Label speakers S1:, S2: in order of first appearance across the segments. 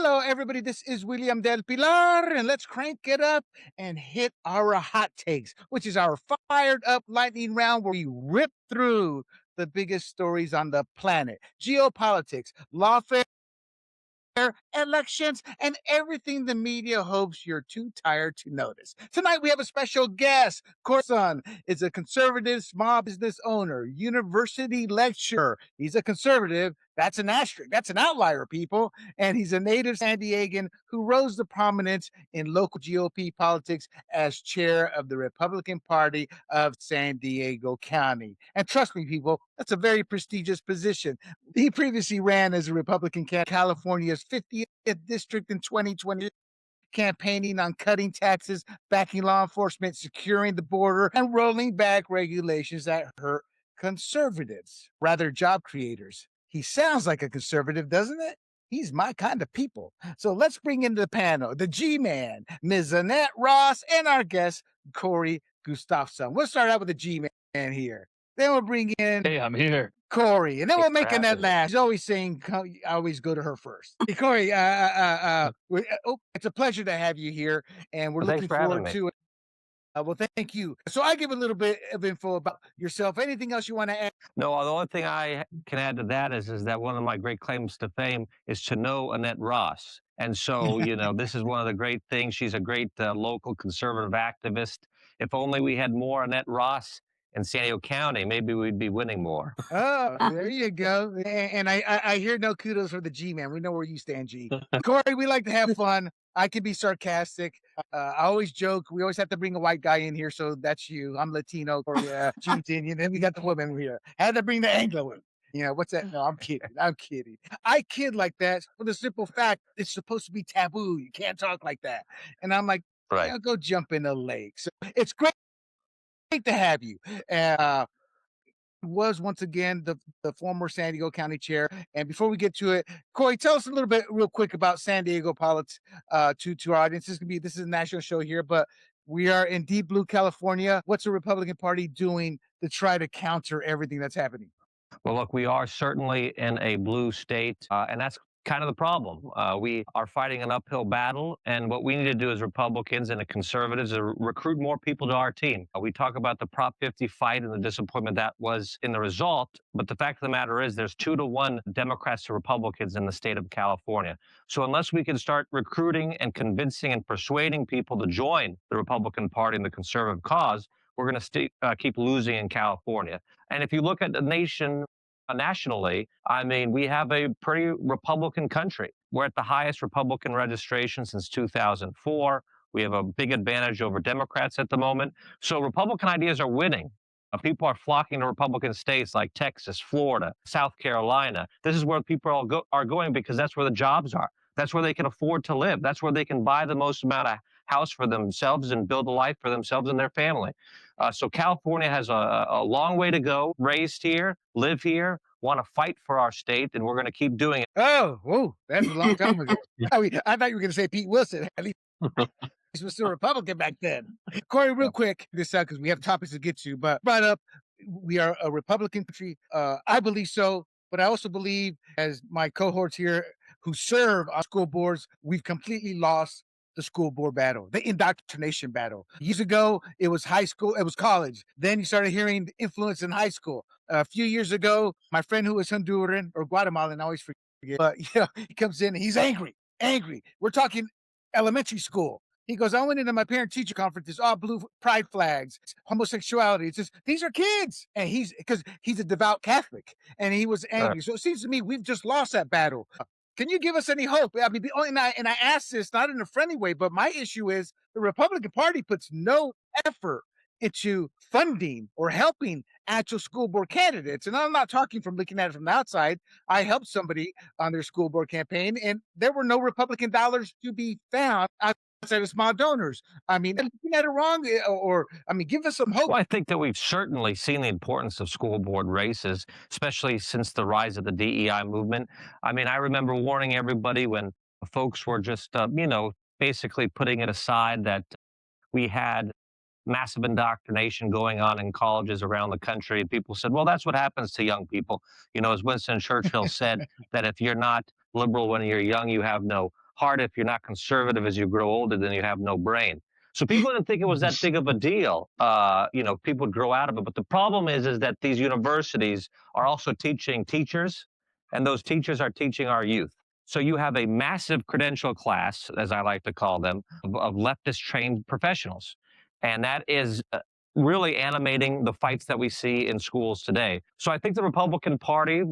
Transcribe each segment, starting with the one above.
S1: Hello, everybody. This is William Del Pilar, and let's crank it up and hit our hot takes, which is our fired up lightning round where we rip through the biggest stories on the planet: geopolitics, lawfare, elections, and everything the media hopes you're too tired to notice. Tonight, we have a special guest. Corson is a conservative small business owner, university lecturer. He's a conservative. That's an asterisk. That's an outlier, people. And he's a native San Diegan who rose to prominence in local GOP politics as chair of the Republican Party of San Diego County. And trust me, people, that's a very prestigious position. He previously ran as a Republican California's 50th district in 2020, campaigning on cutting taxes, backing law enforcement, securing the border, and rolling back regulations that hurt conservatives, rather job creators. He sounds like a conservative, doesn't it? He's my kind of people. So let's bring into the panel the G-Man, Ms. Annette Ross, and our guest, Corey Gustafson. We'll start out with the G-Man here. Then we'll bring in
S2: Hey, I'm here.
S1: Corey, and then we'll make Annette
S2: me.
S1: laugh. She's always saying, I always go to her first. Hey, Corey, it's a pleasure to have you here, and we're
S2: Well, thanks
S1: looking
S2: for having
S1: forward
S2: me.
S1: to it. Well, thank you. So I give a little bit of info about yourself. Anything else you want to add?
S2: No, the only thing I can add to that is that one of my great claims to fame is to know Annette Ross. And so, this is one of the great things. She's a great local conservative activist. If only we had more Annette Ross in San Diego County, maybe we'd be winning more.
S1: Oh, there you go. And I hear no kudos for the G-Man. We know where you stand, G. Corey, we like to have fun. I can be sarcastic. I always joke. We always have to bring a white guy in here, so that's you. I'm Latino, Corey, G-Tin, and then we got the woman here. Had to bring the Anglo in. What's that? No, I'm kidding. I'm kidding. I kid like that for the simple fact it's supposed to be taboo. You can't talk like that. And I'm like,
S2: Right.
S1: go jump in the lake. So it's great to have you. Was once again the former San Diego County chair. And before we get to it, Corey, tell us a little bit real quick about San Diego politics to our audience. This is a national show here, but we are in deep blue California. What's the Republican Party doing to try to counter everything that's happening?
S2: Well, look, we are certainly in a blue state, and that's kind of the problem. We are fighting an uphill battle, and what we need to do as Republicans and the conservatives is recruit more people to our team. We talk about the Prop 50 fight and the disappointment that was in the result, but the fact of the matter is there's 2-to-1 Democrats to Republicans in the state of California. So unless we can start recruiting and convincing and persuading people to join the Republican Party and the conservative cause, we're going to keep losing in California. And if you look at the nation nationally, I mean, we have a pretty Republican country. We're at the highest Republican registration since 2004. We have a big advantage over Democrats at the moment. So Republican ideas are winning. People are flocking to Republican states like Texas, Florida, South Carolina. This is where people are going because that's where the jobs are. That's where they can afford to live. That's where they can buy the most amount of house for themselves and build a life for themselves and their family. So California has a long way to go. Raised here, live here, want to fight for our state, and we're going to keep doing it.
S1: Oh, that's a long time ago. I thought you were going to say Pete Wilson. At least he was still a Republican back then. Corey, real quick, this out because we have topics to get to, but brought up we are a Republican country. I believe so, but I also believe, as my cohorts here who serve on school boards, we've completely lost the school board battle, the indoctrination battle. Years ago, it was high school, it was college. Then you started hearing the influence in high school. A few years ago, my friend who was Honduran or Guatemalan, I always forget, but he comes in and he's angry. We're talking elementary school. He goes, I went into my parent-teacher conference, it's all blue pride flags, homosexuality. It's just, these are kids. And because he's a devout Catholic, and he was angry. So it seems to me we've just lost that battle. Can you give us any hope? I mean, and I ask this not in a friendly way, but my issue is the Republican Party puts no effort into funding or helping actual school board candidates. And I'm not talking from looking at it from the outside. I helped somebody on their school board campaign, and there were no Republican dollars to be found outside of small donors. I mean, looking at it wrong, or I mean, give us some hope.
S2: Well, I think that we've certainly seen the importance of school board races, especially since the rise of the DEI movement. I mean, I remember warning everybody when folks were just, basically putting it aside that we had massive indoctrination going on in colleges around the country. And people said, well, that's what happens to young people. As Winston Churchill said, that if you're not liberal when you're young, you have no heart. If you're not conservative as you grow older, then you have no brain. So people didn't think it was that big of a deal. People would grow out of it. But the problem is that these universities are also teaching teachers, and those teachers are teaching our youth. So you have a massive credential class, as I like to call them, of leftist trained professionals. And that is really animating the fights that we see in schools today. So I think the Republican Party,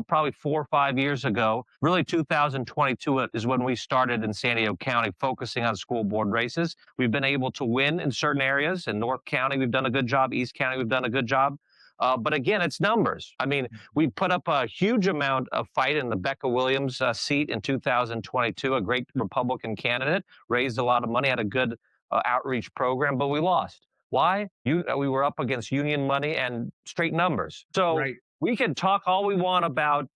S2: probably 4 or 5 years ago, really 2022 is when we started in San Diego County focusing on school board races. We've been able to win in certain areas. In North County, we've done a good job. East County, we've done a good job. But again, it's numbers. I mean, we put up a huge amount of fight in the Becca Williams seat in 2022, a great Republican candidate, raised a lot of money, had a good outreach program, but we lost. Why? We were up against union money and straight numbers. So
S1: Right.
S2: we can talk all we want about,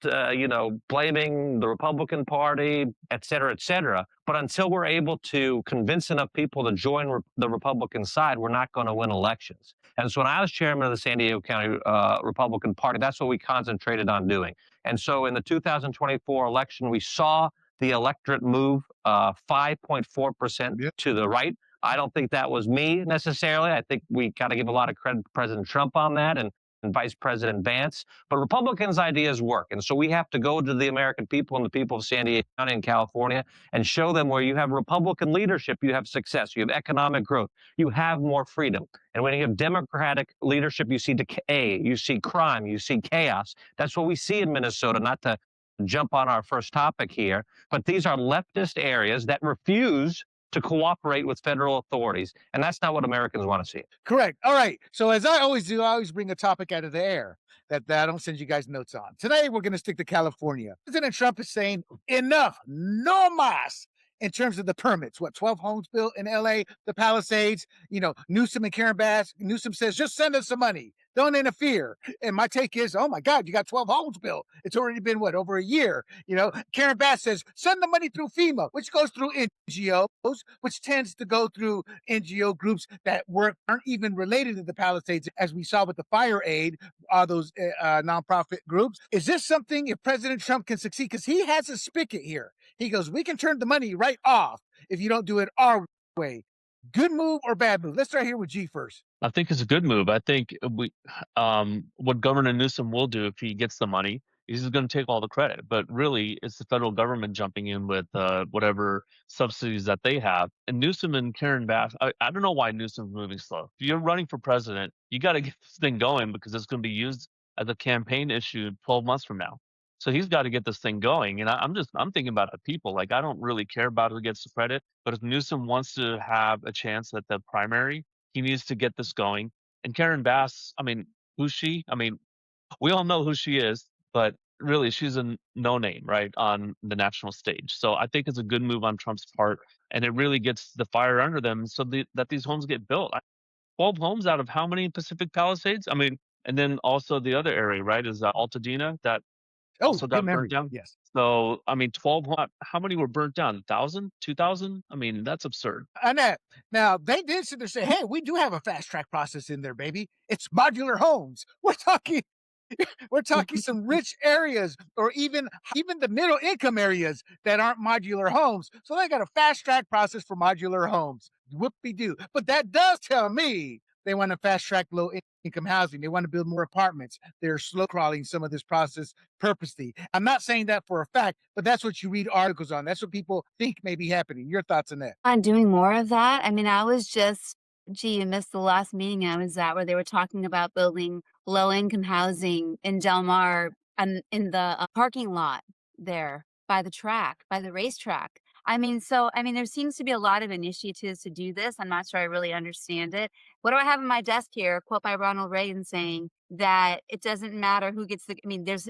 S2: blaming the Republican Party, et cetera, but until we're able to convince enough people to join the Republican side, we're not going to win elections. And so when I was chairman of the San Diego County Republican Party, that's what we concentrated on doing. And so in the 2024 election, we saw the electorate move 5.4% to the right. I don't think that was me necessarily. I think we got to give a lot of credit to President Trump on that and Vice President Vance. But Republicans' ideas work. And so we have to go to the American people and the people of San Diego County and California and show them where you have Republican leadership, you have success, you have economic growth, you have more freedom. And when you have Democratic leadership, you see decay, you see crime, you see chaos. That's what we see in Minnesota, not to jump on our first topic here, but these are leftist areas that refuse to cooperate with federal authorities. And that's not what Americans want to see.
S1: Correct. All right. So as I always do, I always bring a topic out of the air that I don't send you guys notes on. Today, we're going to stick to California. President Trump is saying enough, no mas, in terms of the permits. 12 homes built in LA, the Palisades, Newsom and Karen Bass. Newsom says, just send us some money. Don't interfere. And my take is, oh my God, you got 12 homes built. It's already been over a year. Karen Bass says, send the money through FEMA, which goes through NGOs, which tends to go through NGO groups that aren't even related to the Palisades, as we saw with the fire aid, those nonprofit groups. Is this something, if President Trump can succeed, because he has a spigot here. He goes, we can turn the money right off if you don't do it our way. Good move or bad move? Let's start here with G first.
S3: I think it's a good move. I think what Governor Newsom will do if he gets the money, he's just going to take all the credit. But really, it's the federal government jumping in with whatever subsidies that they have. And Newsom and Karen Bass, I don't know why Newsom's moving slow. If you're running for president, you got to get this thing going because it's going to be used as a campaign issue 12 months from now. So he's got to get this thing going. And I'm thinking about the people. Like, I don't really care about who gets the credit. But if Newsom wants to have a chance at the primary, he needs to get this going. And Karen Bass, who's she? We all know who she is, but really she's a no name, right, on the national stage. So I think it's a good move on Trump's part. And it really gets the fire under them so that these homes get built. 12 homes out of how many Pacific Palisades? And then also the other area, right, is Altadena that also got burnt down.
S1: Yes.
S3: So, 12, how many were burnt down? 1,000, 2,000? That's absurd.
S1: Annette, now they did sit there and say, hey, we do have a fast track process in there, baby. It's modular homes. We're talking some rich areas or even the middle income areas that aren't modular homes. So they got a fast track process for modular homes. Whoop-de-doo. But that does tell me they want to fast track low income housing. They want to build more apartments. They're slow crawling some of this process purposely. I'm not saying that for a fact, but that's what you read articles on. That's what people think may be happening. Your thoughts on that?
S4: On doing more of that. I was just, you missed the last meeting I was at where they were talking about building low income housing in Del Mar and in the parking lot there by the racetrack. There seems to be a lot of initiatives to do this. I'm not sure I really understand it. What do I have on my desk here? A quote by Ronald Reagan saying that it doesn't matter who gets there's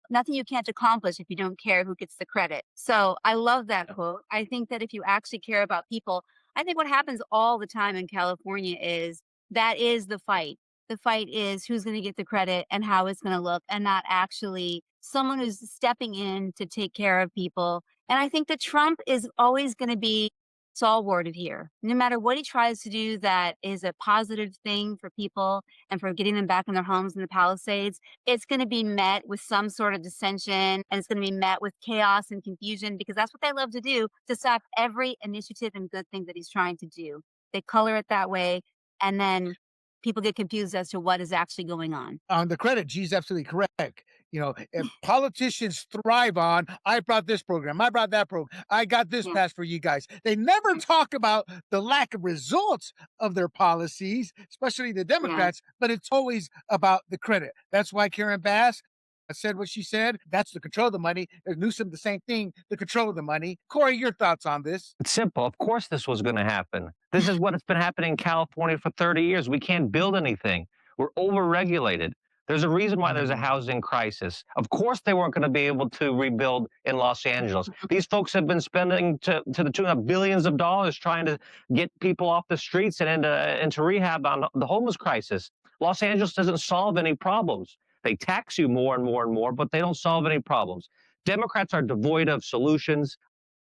S4: nothing you can't accomplish if you don't care who gets the credit. So I love that quote. I think that if you actually care about people, I think what happens all the time in California is that is the fight. The fight is who's going to get the credit and how it's going to look, and not actually someone who's stepping in to take care of people. And I think that Trump is always going to be It's all worded here. No matter what he tries to do that is a positive thing for people and for getting them back in their homes in the Palisades, it's going to be met with some sort of dissension, and it's going to be met with chaos and confusion, because that's what they love to do, to stop every initiative and good thing that he's trying to do. They color it that way, and then people get confused as to what is actually going on.
S1: On the credit, G's absolutely correct. You know, if politicians thrive on, I brought this program, I brought that program, I got this
S4: Yeah.
S1: passed for you guys. They never talk about the lack of results of their policies, especially the Democrats, but it's always about the credit. That's why Karen Bass said what she said. That's the control of the money. There's Newsom, the same thing, the control of the money. Corey, your thoughts on this?
S2: It's simple. Of course, this was going to happen. This is what has been happening in California for 30 years. We can't build anything. We're overregulated. There's a reason why there's a housing crisis. Of course, they weren't going to be able to rebuild in Los Angeles. These folks have been spending to the tune of billions of dollars trying to get people off the streets and into rehab on the homeless crisis. Los Angeles doesn't solve any problems. They tax you more and more and more, but they don't solve any problems. Democrats are devoid of solutions,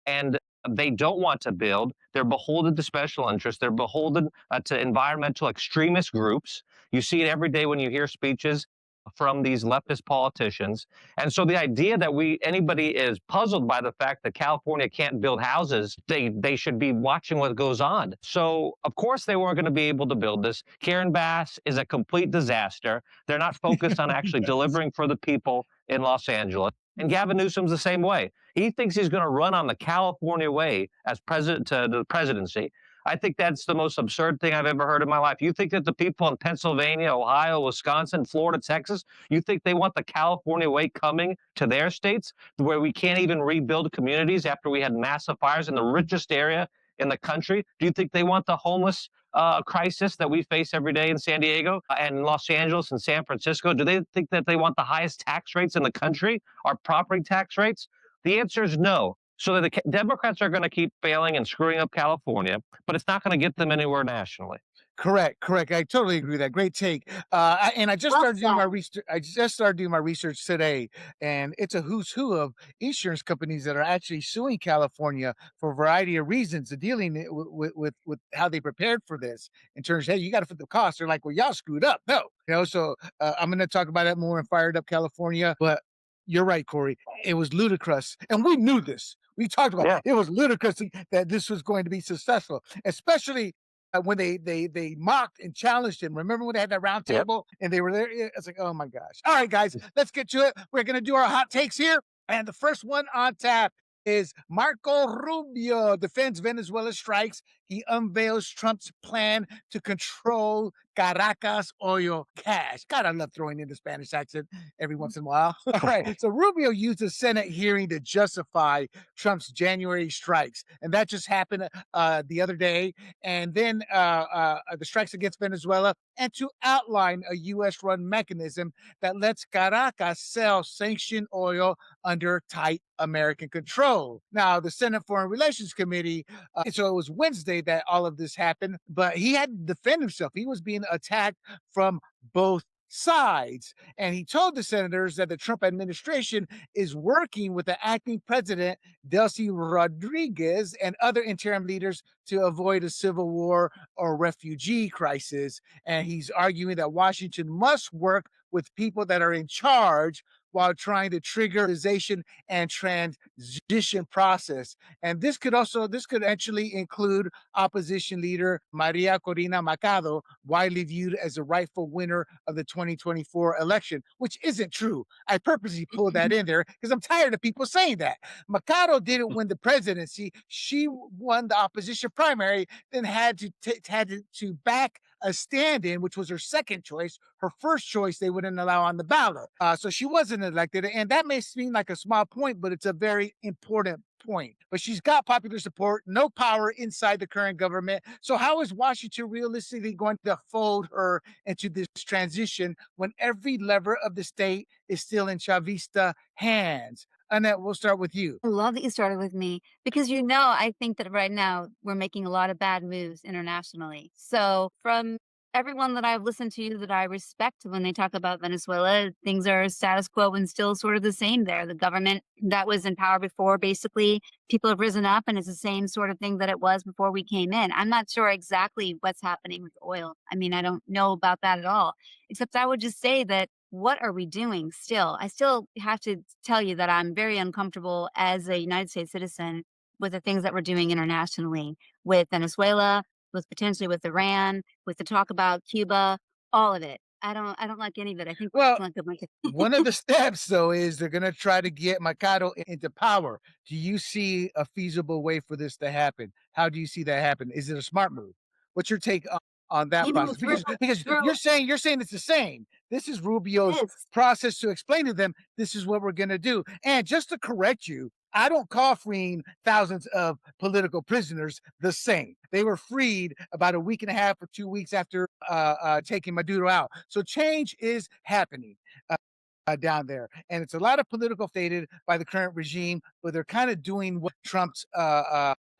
S2: and they don't want to build. They're beholden to special interests. They're beholden to environmental extremist groups. You see it every day when you hear speeches from these leftist politicians. And so the idea that anybody is puzzled by the fact that California can't build houses, they should be watching what goes on. So of course they weren't going to be able to build this. Karen Bass is a complete disaster. They're not focused on actually delivering for the people in Los Angeles. And Gavin Newsom's the same way. He thinks he's going to run on the California way as president to the presidency. I think that's the most absurd thing I've ever heard in my life. You think that the people in Pennsylvania, Ohio, Wisconsin, Florida, Texas, you think they want the California way coming to their states, where we can't even rebuild communities after we had massive fires in the richest area in the country? Do you think they want the homeless crisis that we face every day in San Diego and Los Angeles and San Francisco? Do they think that they want the highest tax rates in the country, our property tax rates? The answer is no. So the Democrats are going to keep failing and screwing up California, but it's not going to get them anywhere nationally.
S1: Correct. I totally agree with that. Great take. I just started doing my research. I just started doing my research today, and it's a who's who of insurance companies that are actually suing California for a variety of reasons, dealing with how they prepared for this. In terms of, hey, you got to fit the cost. They're like, well, y'all screwed up. No, So I'm going to talk about that more in Fired Up California. But you're right, Corey. It was ludicrous, and we knew this. We talked about it was ludicrous that this was going to be successful, especially when they mocked and challenged him. Remember when they had that round table and they were there? It's like, oh my gosh. All right, guys, let's get to it. We're going to do our hot takes here. And the first one on tap is Marco Rubio defends Venezuela strikes. He unveils Trump's plan to control Caracas oil cash. God, I love throwing in the Spanish accent every once in a while. All right. So Rubio used a Senate hearing to justify Trump's January strikes. And that just happened the other day. And then the strikes against Venezuela, and to outline a U.S.-run mechanism that lets Caracas sell sanctioned oil under tight American control. Now, the Senate Foreign Relations Committee, so it was Wednesday that all of this happened, but he had to defend himself. He was being attacked from both sides. And he told the senators that the Trump administration is working with the acting president, Delcy Rodriguez, and other interim leaders to avoid a civil war or refugee crisis. And he's arguing that Washington must work with people that are in charge while trying to trigger the and transition process. And this could actually include opposition leader Maria Corina Machado, widely viewed as the rightful winner of the 2024 election, which isn't true. I purposely pulled that in there because I'm tired of people saying that. Machado didn't win the presidency. She won the opposition primary, then had to back a stand-in, which was her second choice. Her first choice they wouldn't allow on the ballot. So she wasn't elected. And that may seem like a small point, but it's a very important point. But she's got popular support, no power inside the current government. So how is Washington realistically going to fold her into this transition when every lever of the state is still in Chavista hands? Annette, we'll start with you.
S4: I love that you started with me because, I think that right now we're making a lot of bad moves internationally. So from everyone that I've listened to that I respect when they talk about Venezuela, things are status quo and still sort of the same there. The government that was in power before, basically, people have risen up and it's the same sort of thing that it was before we came in. I'm not sure exactly what's happening with oil. I mean, I don't know about that at all, except I would just say that what are we doing still? I still have to tell you that I'm very uncomfortable as a United States citizen with the things that we're doing internationally with Venezuela, with potentially with Iran, with the talk about Cuba, all of it. I don't like any of it. I think
S1: Well,
S4: it's like a bunch of
S1: one of the steps, though, is they're going to try to get Mikado into power. Do you see a feasible way for this to happen? How do you see that happen? Is it a smart move? What's your take on that
S4: maybe
S1: process? Because you're saying it's the same. This is Rubio's
S4: this.
S1: process to explain to them this is what we're going to do. And just to correct you, I don't call freeing thousands of political prisoners the same. They were freed about a week and a half or 2 weeks after taking Maduro out. So change is happening down there, and it's a lot of political stated by the current regime, but they're kind of doing what Trump's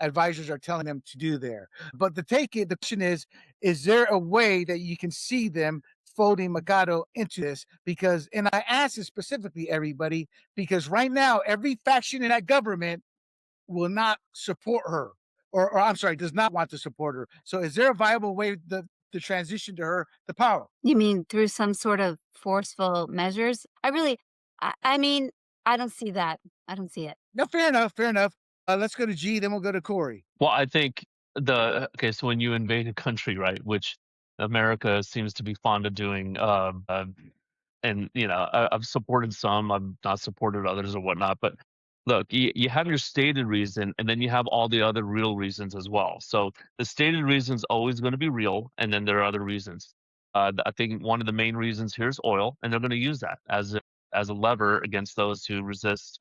S1: advisors are telling them to do there. But the question is there a way that you can see them folding Mikado into this? Because, and I ask this specifically, everybody, because right now every faction in that government will not support her, or I'm sorry, does not want to support her. So is there a viable way to transition to her to power?
S4: You mean through some sort of forceful measures? I mean, I don't see that. I don't see it.
S1: No, fair enough, fair enough. Let's go to G, then we'll go to Corey.
S3: Well, I think okay, so when you invade a country, right, which America seems to be fond of doing, and I've supported some, I've not supported others or whatnot. But look, you have your stated reason, and then you have all the other real reasons as well. So the stated reason is always going to be real, and then there are other reasons. I think one of the main reasons here is oil, and they're going to use that as a lever against those who resist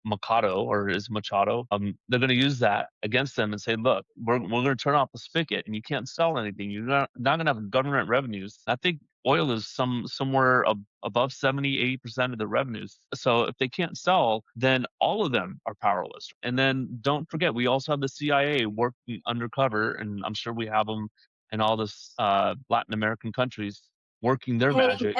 S3: Mikado, or is Machado. They're going to use that against them and say, look, we're going to turn off the spigot and you can't sell anything. You're not going to have government revenues. I think oil is somewhere above 70-80% of the revenues. So if they can't sell, then all of them are powerless. And then don't forget, we also have the CIA working undercover, and I'm sure we have them in all this Latin American countries working their magic.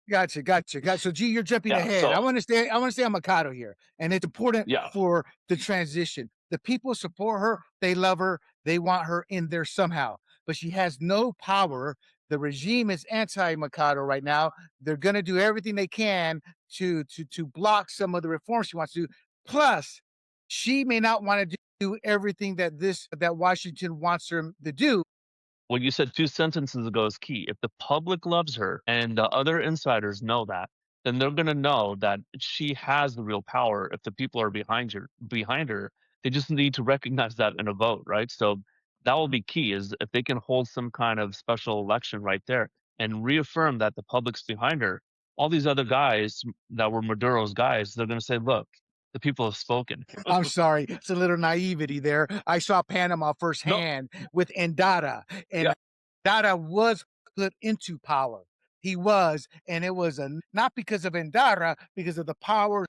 S1: Gotcha. So G, you're jumping
S3: Yeah,
S1: ahead.
S3: so
S1: I want to stay on Mikado here, and it's important
S3: yeah,
S1: for the transition. The people support her, they love her, they want her in there somehow, but she has no power. The regime is anti-Mikado right now. They're going to do everything they can to block some of the reforms she wants to do. Plus, she may not want to do everything that Washington wants her to do.
S3: what you said 2 sentences ago is key. If the public loves her and the other insiders know that, then they're going to know that she has the real power. If the people are behind her, they just need to recognize that in a vote, right? So that will be key. Is if they can hold some kind of special election right there and reaffirm that the public's behind her. All these other guys that were Maduro's guys, they're going to say, "Look, the people have spoken."
S1: I'm sorry, it's a little naivety there. I saw Panama
S3: No,
S1: firsthand with Endara, and
S3: yeah,
S1: Endara was put into power. He was, and it was not because of Endara, because of the powers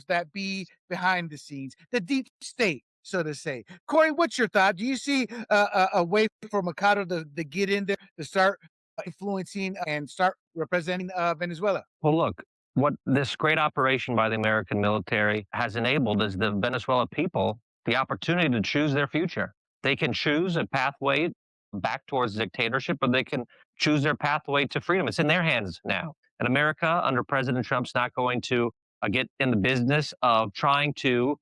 S1: that be behind the scenes, the deep state, so to say. Corey, what's your thought? Do you see a way for Mikado to get in there, to start influencing and start representing Venezuela?
S2: Well, look, what this great operation by the American military has enabled is the Venezuela people the opportunity to choose their future. They can choose a pathway back towards dictatorship, or they can choose their pathway to freedom. It's in their hands now. And America, under President Trump's, not going to get in the business of trying to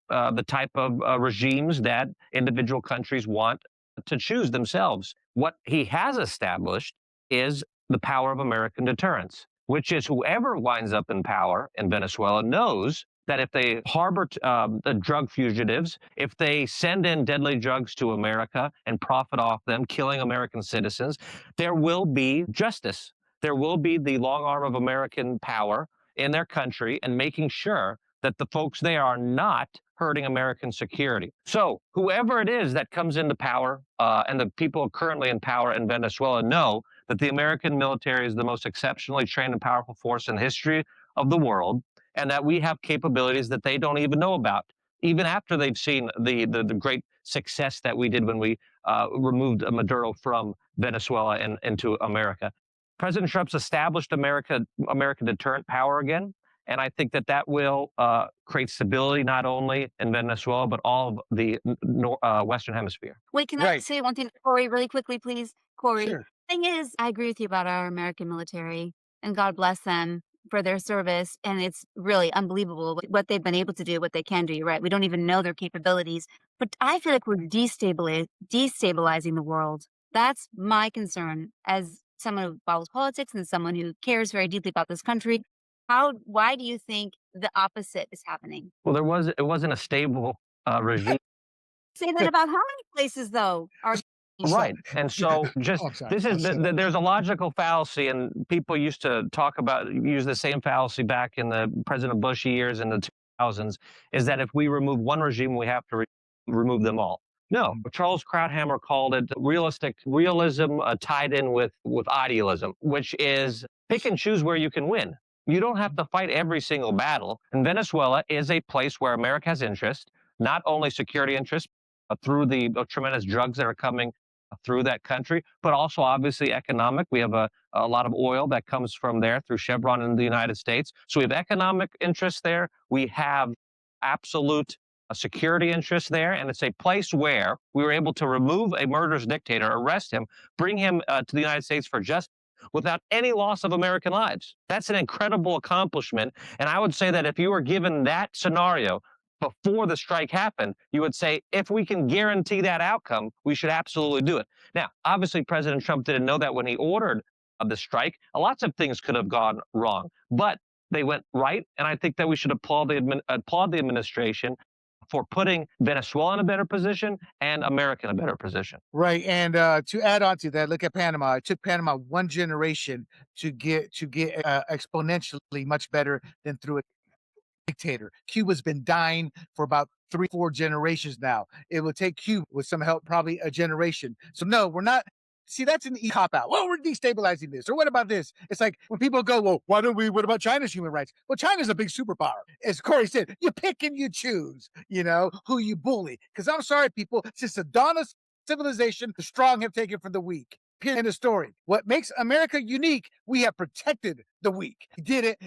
S2: the type of regimes that individual countries want to choose themselves. What he has established is the power of American deterrence, which is whoever winds up in power in Venezuela knows that if they harbor the drug fugitives, if they send in deadly drugs to America and profit off them, killing American citizens, there will be justice. There will be the long arm of American power in their country and making sure that the folks there are not hurting American security. So whoever it is that comes into power, and the people currently in power in Venezuela know that the American military is the most exceptionally trained and powerful force in the history of the world, and that we have capabilities that they don't even know about. even after they've seen the great success that we did when we removed Maduro from Venezuela and into America. President Trump's established American deterrent power again. And I think that will create stability not only in Venezuela, but all of the Western Hemisphere.
S4: Wait, can I say one thing, Corey, really quickly, please? Corey,
S1: Sure.
S4: thing is, I agree with you about our American military, and God bless them for their service. And it's really unbelievable what they've been able to do, what they can do. You're right. We don't even know their capabilities. But I feel like we're destabilizing the world. That's my concern as someone who follows politics and someone who cares very deeply about this country. Why do you think the opposite is happening?
S2: Well, it wasn't a stable regime.
S4: Say that about how many places, though, are
S2: right. And so just there's a logical fallacy, and people used to use the same fallacy back in the President Bush years in the 2000s, is that if we remove one regime, we have to remove them all. No, Charles Krauthammer called it realism tied in with idealism, which is pick and choose where you can win. You don't have to fight every single battle. And Venezuela is a place where America has interest, not only security interest through the tremendous drugs that are coming through that country, but also obviously economic. We have a lot of oil that comes from there through Chevron in the United States. So we have economic interests there. We have absolute security interests there. And it's a place where we were able to remove a murderous dictator, arrest him, bring him to the United States for justice, without any loss of American lives. That's an incredible accomplishment. And I would say that if you were given that scenario before the strike happened, you would say, if we can guarantee that outcome, we should absolutely do it. Now, obviously, President Trump didn't know that when he ordered the strike. Lots of things could have gone wrong, but they went right. And I think that we should applaud the administration for putting Venezuela in a better position and America in a better position.
S1: Right. And to add on to that, look at Panama. It took Panama one generation to get exponentially much better than through a dictator. Cuba's been dying for about 3-4 generations now. It will take Cuba, with some help, probably a generation. So no, we're not. See, that's an cop out. Well, we're destabilizing this. Or what about this? It's like when people go, well, what about China's human rights? Well, China's a big superpower. As Corey said, you pick and you choose, who you bully. Because I'm sorry, people, since the dawn of civilization, the strong have taken from the weak. End of story. What makes America unique, we have protected the weak. We did it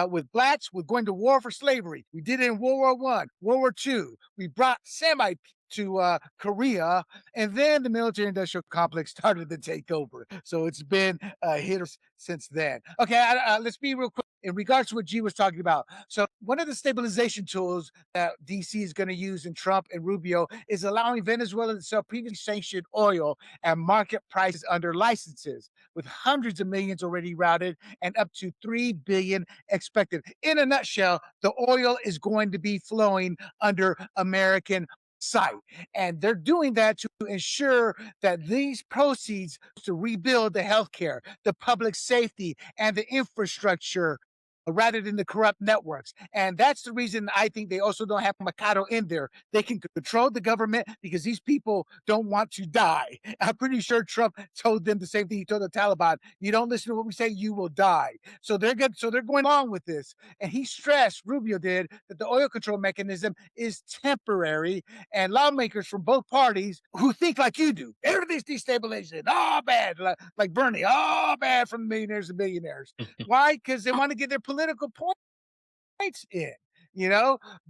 S1: with blacks, with going to war for slavery. We did it in World War I, World War II. We brought Semites to Korea, and then the military-industrial complex started to take over. So it's been a hit since then. Okay, let's be real quick in regards to what G was talking about. So one of the stabilization tools that DC is going to use in Trump and Rubio is allowing Venezuela to sell previously sanctioned oil at market prices under licenses, with hundreds of millions already routed and up to $3 billion expected. In a nutshell, the oil is going to be flowing under American site. And they're doing that to ensure that these proceeds to rebuild the healthcare, the public safety, and the infrastructure rather than the corrupt networks. And that's the reason I think they also don't have Mikado in there. They can control the government because these people don't want to die. I'm pretty sure Trump told them the same thing he told the Taliban. You don't listen to what we say, you will die. So they're good. So they're going along with this. And he stressed, Rubio did, that the oil control mechanism is temporary, and lawmakers from both parties who think like you do, everything's destabilization, all bad, like Bernie, all bad from the millionaires and billionaires. Why? Because they want to get their political points in,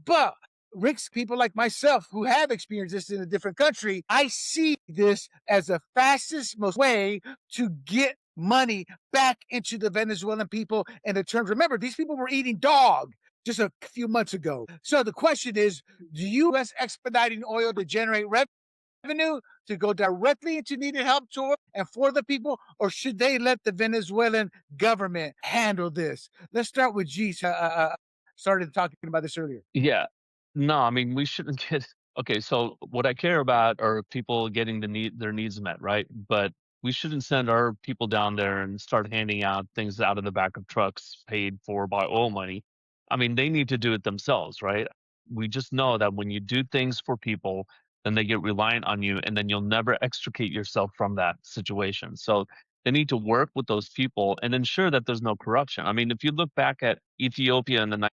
S1: but Rick's people like myself who have experienced this in a different country, I see this as the fastest, most way to get money back into the Venezuelan people. And the terms, remember, these people were eating dog just a few months ago. So the question is, do U.S. expediting oil to generate revenue to go directly into needed help to and for the people, or should they let the Venezuelan government handle this? Let's start with G. Started talking about this earlier.
S3: Yeah. No, I mean, we shouldn't get. Okay, so what I care about are people getting their needs met, right? But we shouldn't send our people down there and start handing out things out of the back of trucks paid for by oil money. I mean, they need to do it themselves, right? We just know that when you do things for people, then they get reliant on you, and then you'll never extricate yourself from that situation. So they need to work with those people and ensure that there's no corruption. I mean, if you look back at Ethiopia in the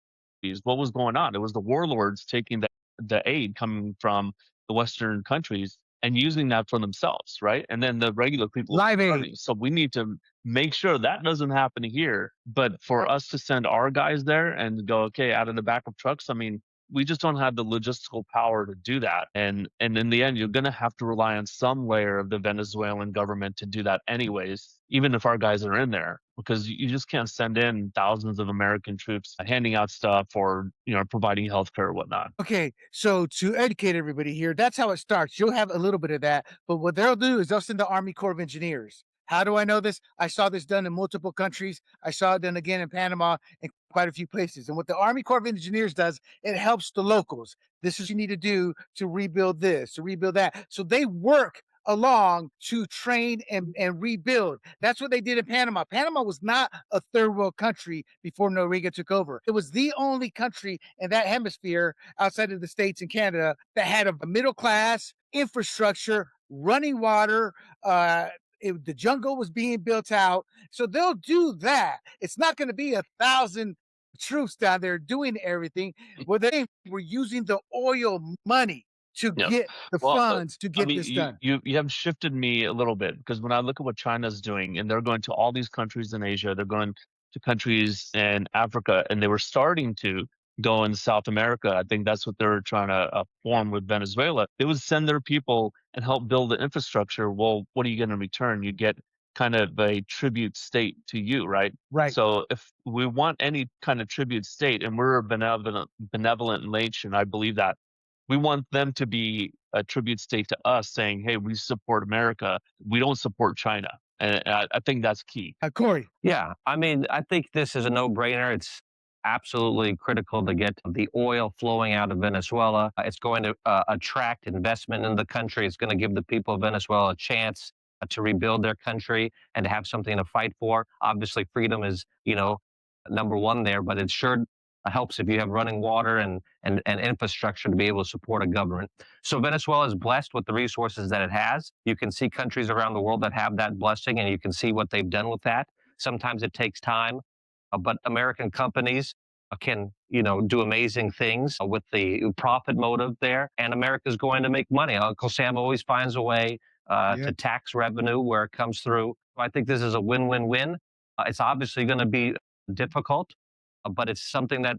S3: what was going on? It was the warlords taking the aid coming from the Western countries and using that for themselves, right? And then the regular people
S1: Live Aid.
S3: starving. So we need to make sure that doesn't happen here. But for us to send our guys there and go, okay, out of the back of trucks, I mean, we just don't have the logistical power to do that. And in the end, you're going to have to rely on some layer of the Venezuelan government to do that anyways, even if our guys are in there, because you just can't send in thousands of American troops handing out stuff or, providing healthcare or whatnot.
S1: Okay, so to educate everybody here, that's how it starts. You'll have a little bit of that, but what they'll do is they'll send the Army Corps of Engineers. How do I know this? I saw this done in multiple countries. I saw it done again in Panama and quite a few places. And what the Army Corps of Engineers does, it helps the locals. This is what you need to do to rebuild this, to rebuild that. So they work along to train and rebuild. That's what they did in Panama. Panama was not a third world country before Noriega took over. It was the only country in that hemisphere outside of the States and Canada that had a middle class infrastructure, running water, the jungle was being built out. So they'll do that. It's not going to be 1,000 troops down there doing everything. Well, they were using the oil money to get the funds to get this done.
S3: You have shifted me a little bit, because when I look at what China's doing, and they're going to all these countries in Asia, they're going to countries in Africa, and they were starting to go in South America. I think that's what they're trying to form with Venezuela. They would send their people and help build the infrastructure. Well, what are you going to return? You get kind of a tribute state to you, right?
S1: Right.
S3: So if we want any kind of tribute state, and we're a benevolent nation, I believe that, we want them to be a tribute state to us, saying, hey, we support America. We don't support China. And I think that's key.
S1: Corey.
S2: Yeah, I mean, I think this is a no-brainer. It's absolutely critical to get the oil flowing out of Venezuela. It's going to attract investment in the country. It's going to give the people of Venezuela a chance to rebuild their country and to have something to fight for. Obviously, freedom is, number one there, but it sure helps if you have running water and infrastructure to be able to support a government. So Venezuela is blessed with the resources that it has. You can see countries around the world that have that blessing, and you can see what they've done with that. Sometimes it takes time, but American companies can, do amazing things with the profit motive there, and America's going to make money. Uncle Sam always finds a way to tax revenue where it comes through. I think this is a win-win-win. It's obviously going to be difficult, but it's something that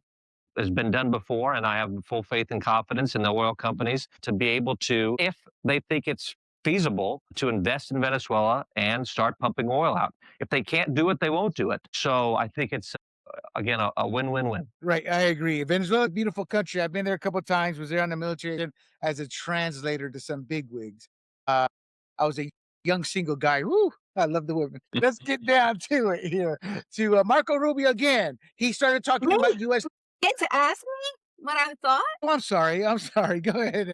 S2: has been done before, and I have full faith and confidence in the oil companies to be able to, if they think it's feasible, to invest in Venezuela and start pumping oil out. If they can't do it, they won't do it. So I think it's, again, a win-win-win.
S1: Right, I agree. Venezuela is a beautiful country. I've been there a couple of times, was there on the military as a translator to some bigwigs. I was a young single guy. Woo, I love the women. Let's get down to it here. To Marco Rubio again. He started talking about U.S.
S4: Get to ask me what I thought?
S1: Oh, I'm sorry. Go ahead.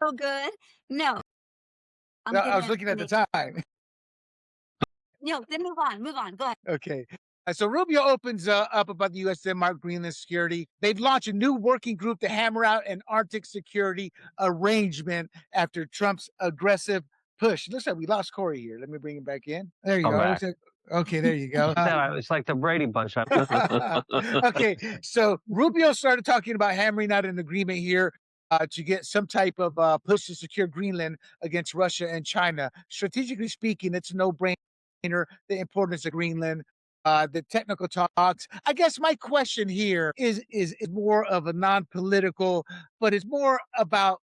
S4: So good. No.
S1: I was looking at the time.
S4: No, then move on. Go ahead.
S1: Okay. So Rubio opens up about the U.S. Denmark Greenland security. They've launched a new working group to hammer out an Arctic security arrangement after Trump's aggressive push. Looks like we lost Corey here. Let me bring him back in. There you go. Okay, there you go.
S2: It's like the Brady Bunch.
S1: Okay, so Rubio started talking about hammering out an agreement here to get some type of push to secure Greenland against Russia and China. Strategically speaking, it's a no-brainer, the importance of Greenland. The technical talks. I guess my question here is more of a non-political, but it's more about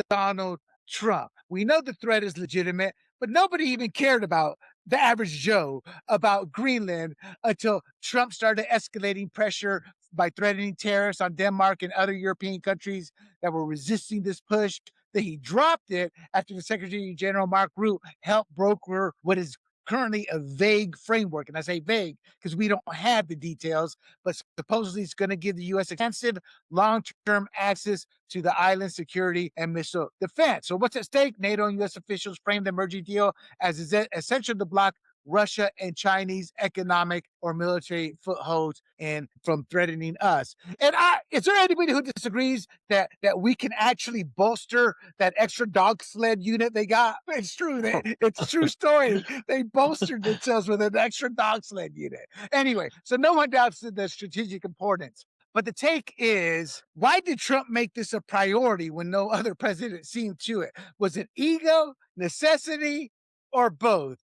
S1: Donald Trump. We know the threat is legitimate, but nobody even cared about the average Joe about Greenland until Trump started escalating pressure by threatening tariffs on Denmark and other European countries that were resisting this push. Then he dropped it after the Secretary General Mark Rutte helped broker what is currently a vague framework. And I say vague because we don't have the details, but supposedly it's going to give the U.S. extensive long-term access to the island security and missile defense. So what's at stake? NATO and U.S. officials framed the emerging deal as essential to block Russia and Chinese economic or military footholds and from threatening us. And is there anybody who disagrees that we can actually bolster that extra dog sled unit they got? It's true. It's a true story. They bolstered themselves with an extra dog sled unit. Anyway, so no one doubts the strategic importance. But the take is, why did Trump make this a priority when no other president seemed to it? Was it ego, necessity, or both?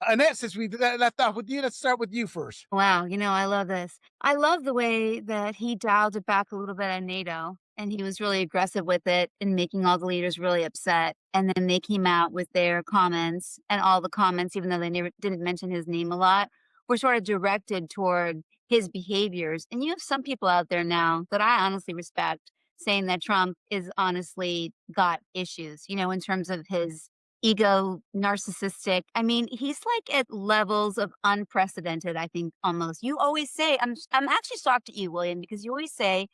S1: Annette, since we left off with you, let's start with you first.
S4: Wow, I love this. I love the way that he dialed it back a little bit on NATO, and he was really aggressive with it and making all the leaders really upset. And then they came out with their comments, and all the comments, even though they didn't mention his name a lot, were sort of directed toward his behaviors. And you have some people out there now that I honestly respect saying that Trump is honestly got issues, in terms of his ego, narcissistic. I mean, he's like at levels of unprecedented, I think, almost. You always say, I'm actually shocked at you, William, because you always say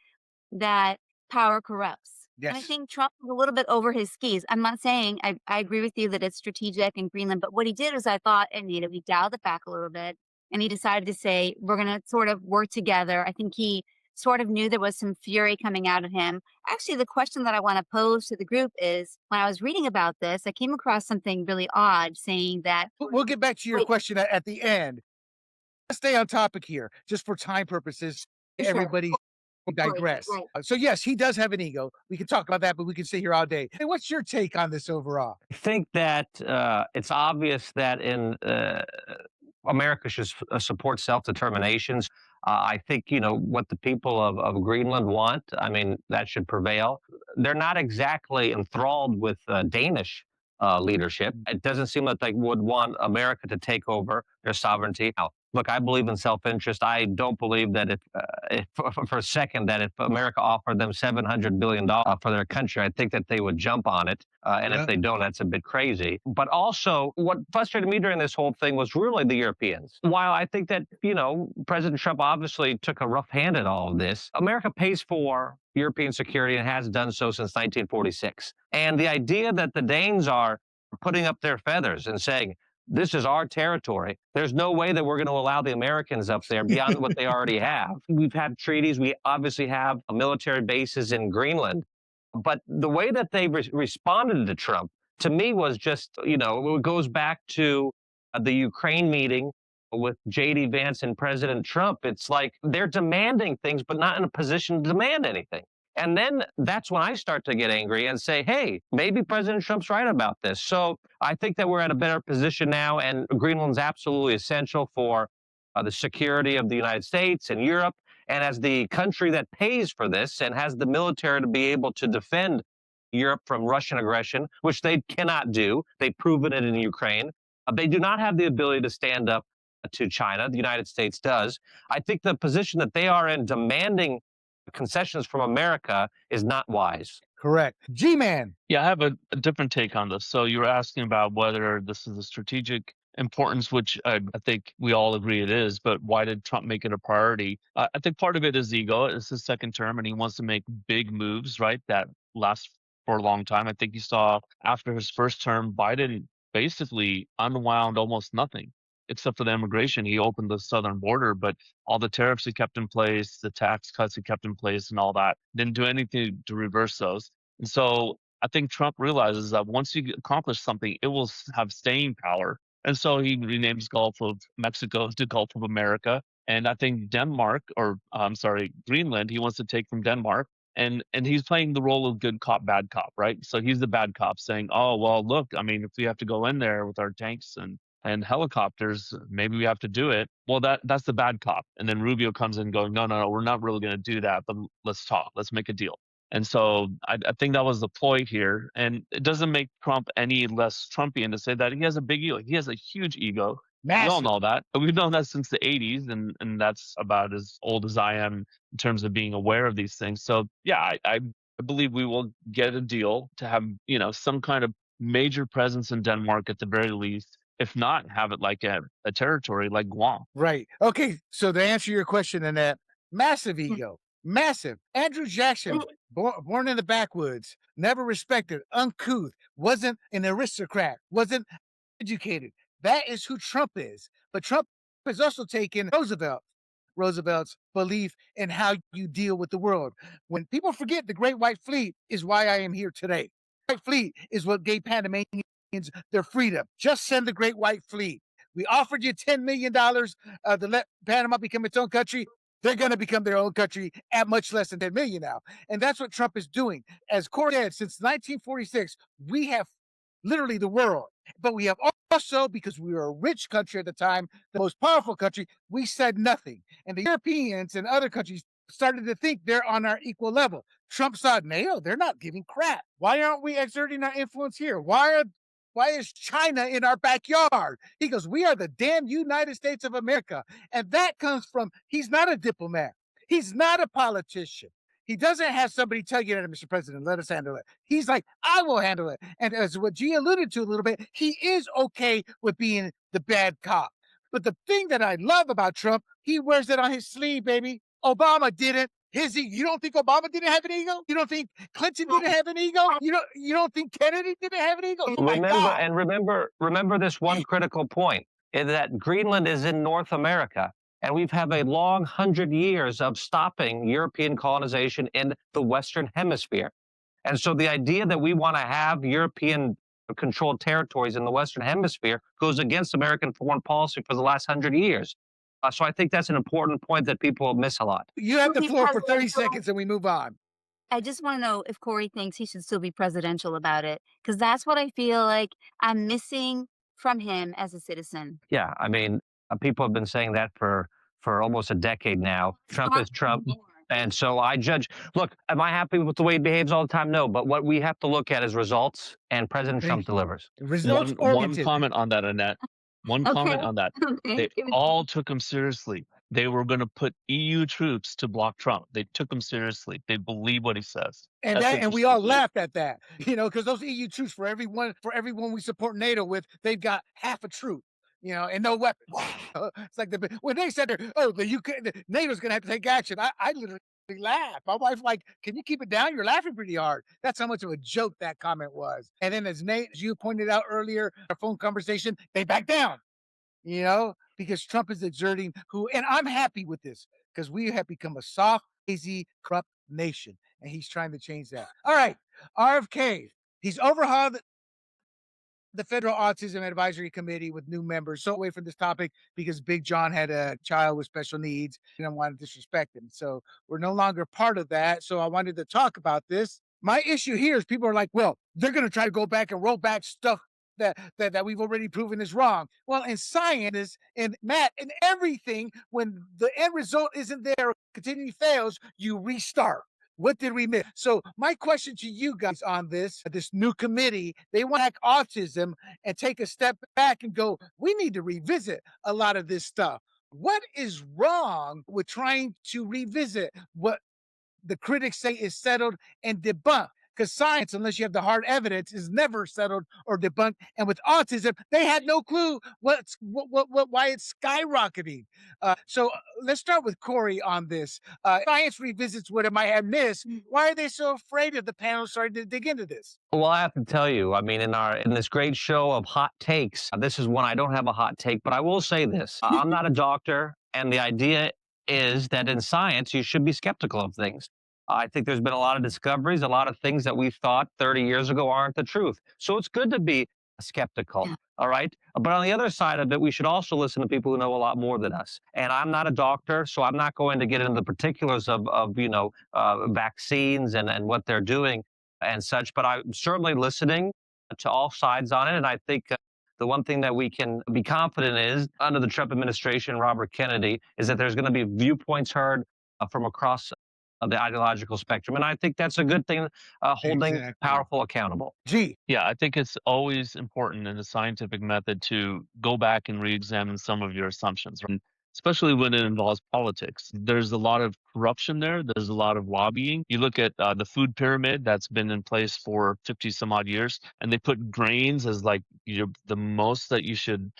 S4: that power corrupts. And I
S1: Yes.
S4: think Trump was a little bit over his skis. I'm not saying I agree with you that it's strategic in Greenland, but what he did is I thought, and he dialed it back a little bit, and he decided to say, we're going to sort of work together. I think he sort of knew there was some fury coming out of him. Actually, the question that I want to pose to the group is, when I was reading about this, I came across something really odd saying that,
S1: We'll get back to your
S4: wait,
S1: question at the end. Let's stay on topic here, just for time purposes.
S4: sure,
S1: Everybody digress.
S4: right.
S1: So yes, he does have an ego. We can talk about that, but we can stay here all day. Hey, what's your take on this overall?
S2: I think that it's obvious that in America should support self-determinations. I think, what the people of Greenland want, I mean, that should prevail. They're not exactly enthralled with Danish leadership. It doesn't seem like they would want America to take over their sovereignty. Now, look, I believe in self-interest. I don't believe that if for a second, that if America offered them $700 billion for their country, I think that they would jump on it. And
S1: Yeah.
S2: if they don't, that's a bit crazy. But also, what frustrated me during this whole thing was really the Europeans. While I think that, President Trump obviously took a rough hand at all of this, America pays for European security and has done so since 1946. And the idea that the Danes are putting up their feathers and saying, this is our territory. There's no way that we're going to allow the Americans up there beyond what they already have. We've had treaties. We obviously have military bases in Greenland. But the way that they responded to Trump, to me, was just, it goes back to the Ukraine meeting with J.D. Vance and President Trump. It's like they're demanding things, but not in a position to demand anything. And then that's when I start to get angry and say, hey, maybe President Trump's right about this. So I think that we're at a better position now, and Greenland's absolutely essential for the security of the United States and Europe. And as the country that pays for this and has the military to be able to defend Europe from Russian aggression, which they cannot do, they've proven it in Ukraine. They do not have the ability to stand up to China. The United States does. I think the position that they are in, demanding concessions from America, is not wise.
S1: Correct. G-Man.
S3: Yeah, I have a different take on this. So you were asking about whether this is a strategic importance, which I think we all agree it is, but why did Trump make it a priority? I think part of it is ego. It's his second term, and he wants to make big moves, right, that last for a long time. I think you saw after his first term, Biden basically unwound almost nothing except for the immigration. He opened the southern border, but all the tariffs he kept in place, the tax cuts he kept in place, and all that, didn't do anything to reverse those. And so I think Trump realizes that once you accomplish something, it will have staying power. And so he renames Gulf of Mexico to Gulf of America. And I think Denmark, or I'm sorry, Greenland, he wants to take from Denmark. And he's playing the role of good cop, bad cop, right? So he's the bad cop saying, oh, well, look, I mean, if we have to go in there with our tanks and helicopters, maybe we have to do it. Well, that's the bad cop. And then Rubio comes in going, no, we're not really going to do that, but let's talk. Let's make a deal. And so I think that was the ploy here. And it doesn't make Trump any less Trumpian to say that he has a big ego. He has a huge ego.
S1: Massive.
S3: We all know that. We've known that since the 80s, and that's about as old as I am in terms of being aware of these things. So, yeah, I believe we will get a deal to have, some kind of major presence in Denmark at the very least. If not, have it like a territory like Guam.
S1: Right. Okay. So to answer your question, Annette, massive ego. Massive. Andrew Jackson, born in the backwoods, never respected, uncouth, wasn't an aristocrat, wasn't educated, That is who Trump is. But Trump has also taken Roosevelt's belief in how you deal with the world. When people forget the Great White Fleet is why I am here today. The White Fleet is what gave Panamanians their freedom. Just send the Great White Fleet. We offered you $10 million to let Panama become its own country. They're going to become their own country at much less than 10 million now. And that's what Trump is doing. As Corey said, since 1946, we have literally the world. But we have also, because we were a rich country at the time, the most powerful country, we said nothing. And the Europeans and other countries started to think they're on our equal level. Trump saw NATO, they're not giving crap. Why aren't we exerting our influence here? Why is China in our backyard? He goes, we are the damn United States of America. And that comes from, he's not a diplomat. He's not a politician. He doesn't have somebody tell you that, Mr. President, let us handle it. He's like, I will handle it. And as what G alluded to a little bit, he is okay with being the bad cop. But the thing that I love about Trump, he wears it on his sleeve, baby. Obama didn't. You don't think Obama didn't have an ego? You don't think Clinton didn't have an ego? You don't think Kennedy didn't have an ego? Oh my God.
S2: Remember this one critical point, is that Greenland is in North America. And we've had a long 100 years of stopping European colonization in the Western Hemisphere. And so the idea that we want to have European controlled territories in the Western Hemisphere goes against American foreign policy for the last 100 years. So I think that's an important point that people miss a lot.
S1: You have the floor for 30 seconds and we move on.
S4: I just want to know if Corey thinks he should still be presidential about it, because that's what I feel like I'm missing from him as a citizen.
S2: Yeah, I mean, people have been saying that for almost a decade now. Trump is Trump. And so I judge. Look, am I happy with the way he behaves all the time? No. But what we have to look at is results, and President Trump delivers.
S3: One comment on that, Annette. One comment on that.
S4: Okay.
S3: They all took him seriously. They were going to put EU troops to block Trump. They took him seriously. They believe what he says.
S1: And we all laughed at that, because those EU troops, for everyone we support NATO with, they've got half a troop. And no weapons. It's like when they said, NATO's going to have to take action. I literally laughed. My wife's like, can you keep it down? You're laughing pretty hard. That's how much of a joke that comment was. And then as you pointed out earlier, our phone conversation, they back down, because Trump is exerting and I'm happy with this because we have become a soft, lazy, corrupt nation. And he's trying to change that. All right. RFK, he's overhauled the Federal Autism Advisory Committee with new members. So away from this topic because Big John had a child with special needs and I wanted to disrespect him. So we're no longer part of that. So I wanted to talk about this. My issue here is people are like, well, they're going to try to go back and roll back stuff that we've already proven is wrong. Well, in science and math and everything, when the end result isn't there or continually fails, you restart. What did we miss? So my question to you guys on this new committee, they want to hack autism and take a step back and go, we need to revisit a lot of this stuff. What is wrong with trying to revisit what the critics say is settled and debunked? Because science, unless you have the hard evidence, is never settled or debunked. And with autism, they had no clue why it's skyrocketing. So let's start with Corey on this. Science revisits what it might have missed. Why are they so afraid of the panel starting to dig into this?
S2: Well, I have to tell you, I mean, in this great show of hot takes, this is one I don't have a hot take, but I will say this. I'm not a doctor, and the idea is that in science, you should be skeptical of things. I think there's been a lot of discoveries, a lot of things that we thought 30 years ago aren't the truth. So it's good to be skeptical, all right? But on the other side of it, we should also listen to people who know a lot more than us. And I'm not a doctor, so I'm not going to get into the particulars of vaccines and what they're doing and such. But I'm certainly listening to all sides on it. And I think the one thing that we can be confident is, under the Trump administration, Robert Kennedy, is that there's going to be viewpoints heard from across the ideological spectrum. And I think that's a good thing, holding powerful accountable.
S3: Yeah, I think it's always important in the scientific method to go back and re-examine some of your assumptions, right? Especially when it involves politics. There's a lot of corruption there. There's a lot of lobbying. You look at the food pyramid that's been in place for 50 some odd years, and they put grains as like the most that you should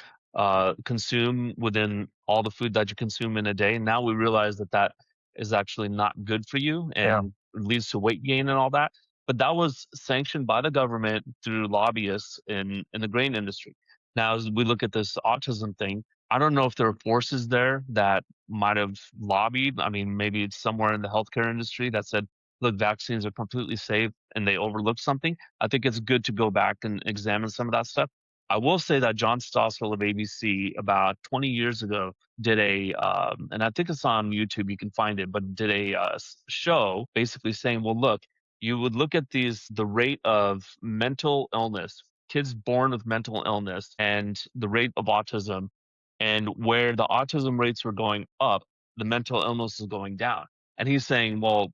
S3: consume within all the food that you consume in a day. And now we realize that is actually not good for you and leads to weight gain and all that. But that was sanctioned by the government through lobbyists in the grain industry. Now, as we look at this autism thing, I don't know if there are forces there that might have lobbied. I mean, maybe it's somewhere in the healthcare industry that said, look, vaccines are completely safe and they overlooked something. I think it's good to go back and examine some of that stuff. I will say that John Stossel of ABC about 20 years ago did and I think it's on YouTube, you can find it, but did a show basically saying, well, look, you would look at the rate of mental illness, kids born with mental illness, and the rate of autism, and where the autism rates were going up, the mental illness is going down. And he's saying, well,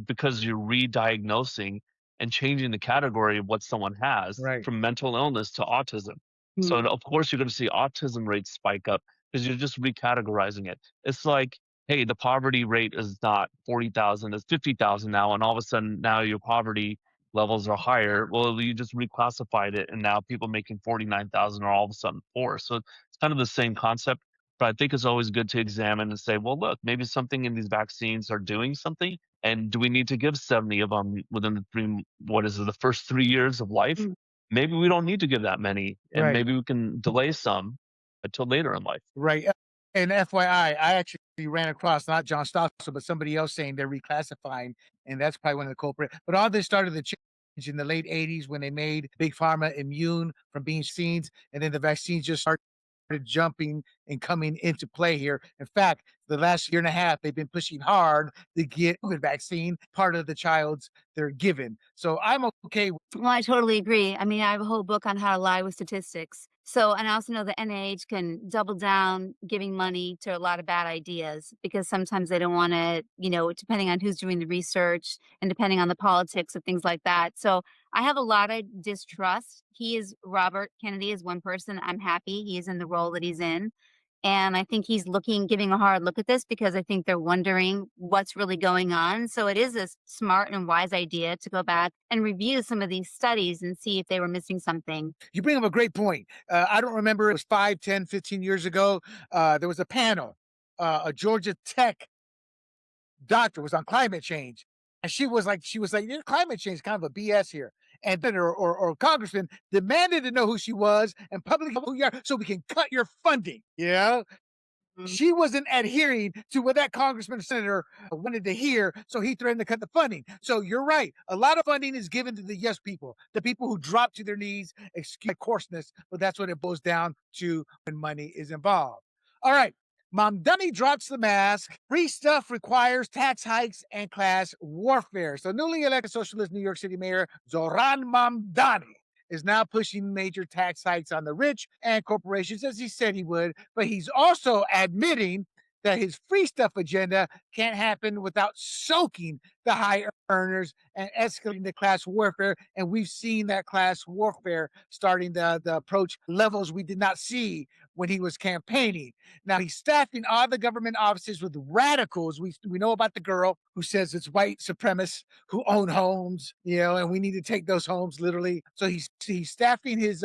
S3: because you're re-diagnosing and changing the category of what someone has
S1: Right.
S3: from mental illness to autism. So of course you're going to see autism rates spike up because you're just recategorizing it. It's like, hey, the poverty rate is not 40,000, it's 50,000 now, and all of a sudden now your poverty levels are higher. Well, you just reclassified it, and now people making 49,000 are all of a sudden poor. So it's kind of the same concept. But I think it's always good to examine and say, well, look, maybe something in these vaccines are doing something, and do we need to give 70 of them within the first 3 years of life? Maybe we don't need to give that many, and
S1: Right.
S3: maybe we can delay some until later in life.
S1: Right. And FYI, I actually ran across not John Stossel, but somebody else saying they're reclassifying, and that's probably one of the culprits. But all this started to change in the late 80s when they made Big Pharma immune from being vaccines, and then the vaccines just started jumping and coming into play here. In fact, the last year and a half, they've been pushing hard to get the vaccine part of the child's they're given. So I'm okay.
S4: Well, I totally agree. I mean, I have a whole book on how to lie with statistics. So, and I also know the NIH can double down giving money to a lot of bad ideas because sometimes they don't want to, depending on who's doing the research and depending on the politics of things like that. So, I have a lot of distrust. Robert Kennedy is one person. I'm happy he is in the role that he's in. And I think he's giving a hard look at this because I think they're wondering what's really going on. So it is a smart and wise idea to go back and review some of these studies and see if they were missing something.
S1: You bring up a great point. I don't remember, it was 5, 10, 15 years ago. There was a panel, a Georgia Tech doctor was on climate change. And she was like, climate change is kind of a BS here. And then or congressman demanded to know who she was and publicly who you are so we can cut your funding. Yeah. She wasn't adhering to what that congressman or senator wanted to hear, so he threatened to cut the funding. So you're right. A lot of funding is given to the yes people, the people who drop to their knees, excuse my coarseness, but that's what it boils down to when money is involved. All right. Mamdani drops the mask. Free stuff requires tax hikes and class warfare. So newly elected socialist New York City Mayor Zoran Mamdani is now pushing major tax hikes on the rich and corporations, as he said he would, but he's also admitting that his free stuff agenda can't happen without soaking the high earners and escalating the class warfare. And we've seen that class warfare starting to approach levels we did not see when he was campaigning. Now he's staffing all the government offices with radicals. We know about the girl who says it's white supremacists who own homes, and we need to take those homes literally. So he's staffing his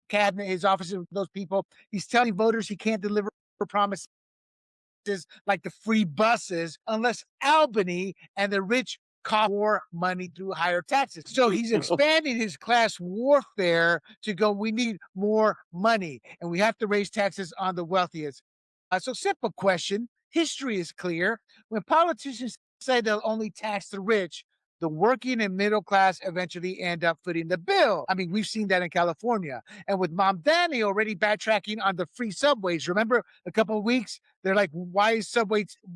S1: cabinet, his offices with those people. He's telling voters he can't deliver promises like the free buses unless Albany and the rich cost more money through higher taxes. So he's expanding his class warfare to go, we need more money and we have to raise taxes on the wealthiest. So simple question. History is clear. When politicians say they'll only tax the rich, the working and middle class eventually end up footing the bill. I mean, we've seen that in California. And with Mamdani already backtracking on the free subways, remember a couple of weeks, they're like, why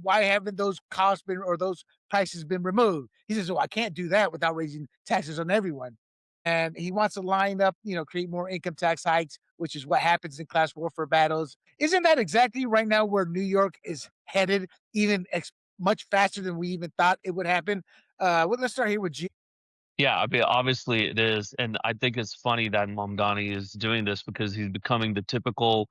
S1: haven't those costs been or those prices been removed? He says, oh, I can't do that without raising taxes on everyone. And he wants to line up, create more income tax hikes, which is what happens in class warfare battles. Isn't that exactly right now where New York is headed, even much faster than we even thought it would happen? Let's start here with G.
S3: Yeah, I mean, obviously it is, and I think it's funny that Mamdani is doing this because he's becoming the typical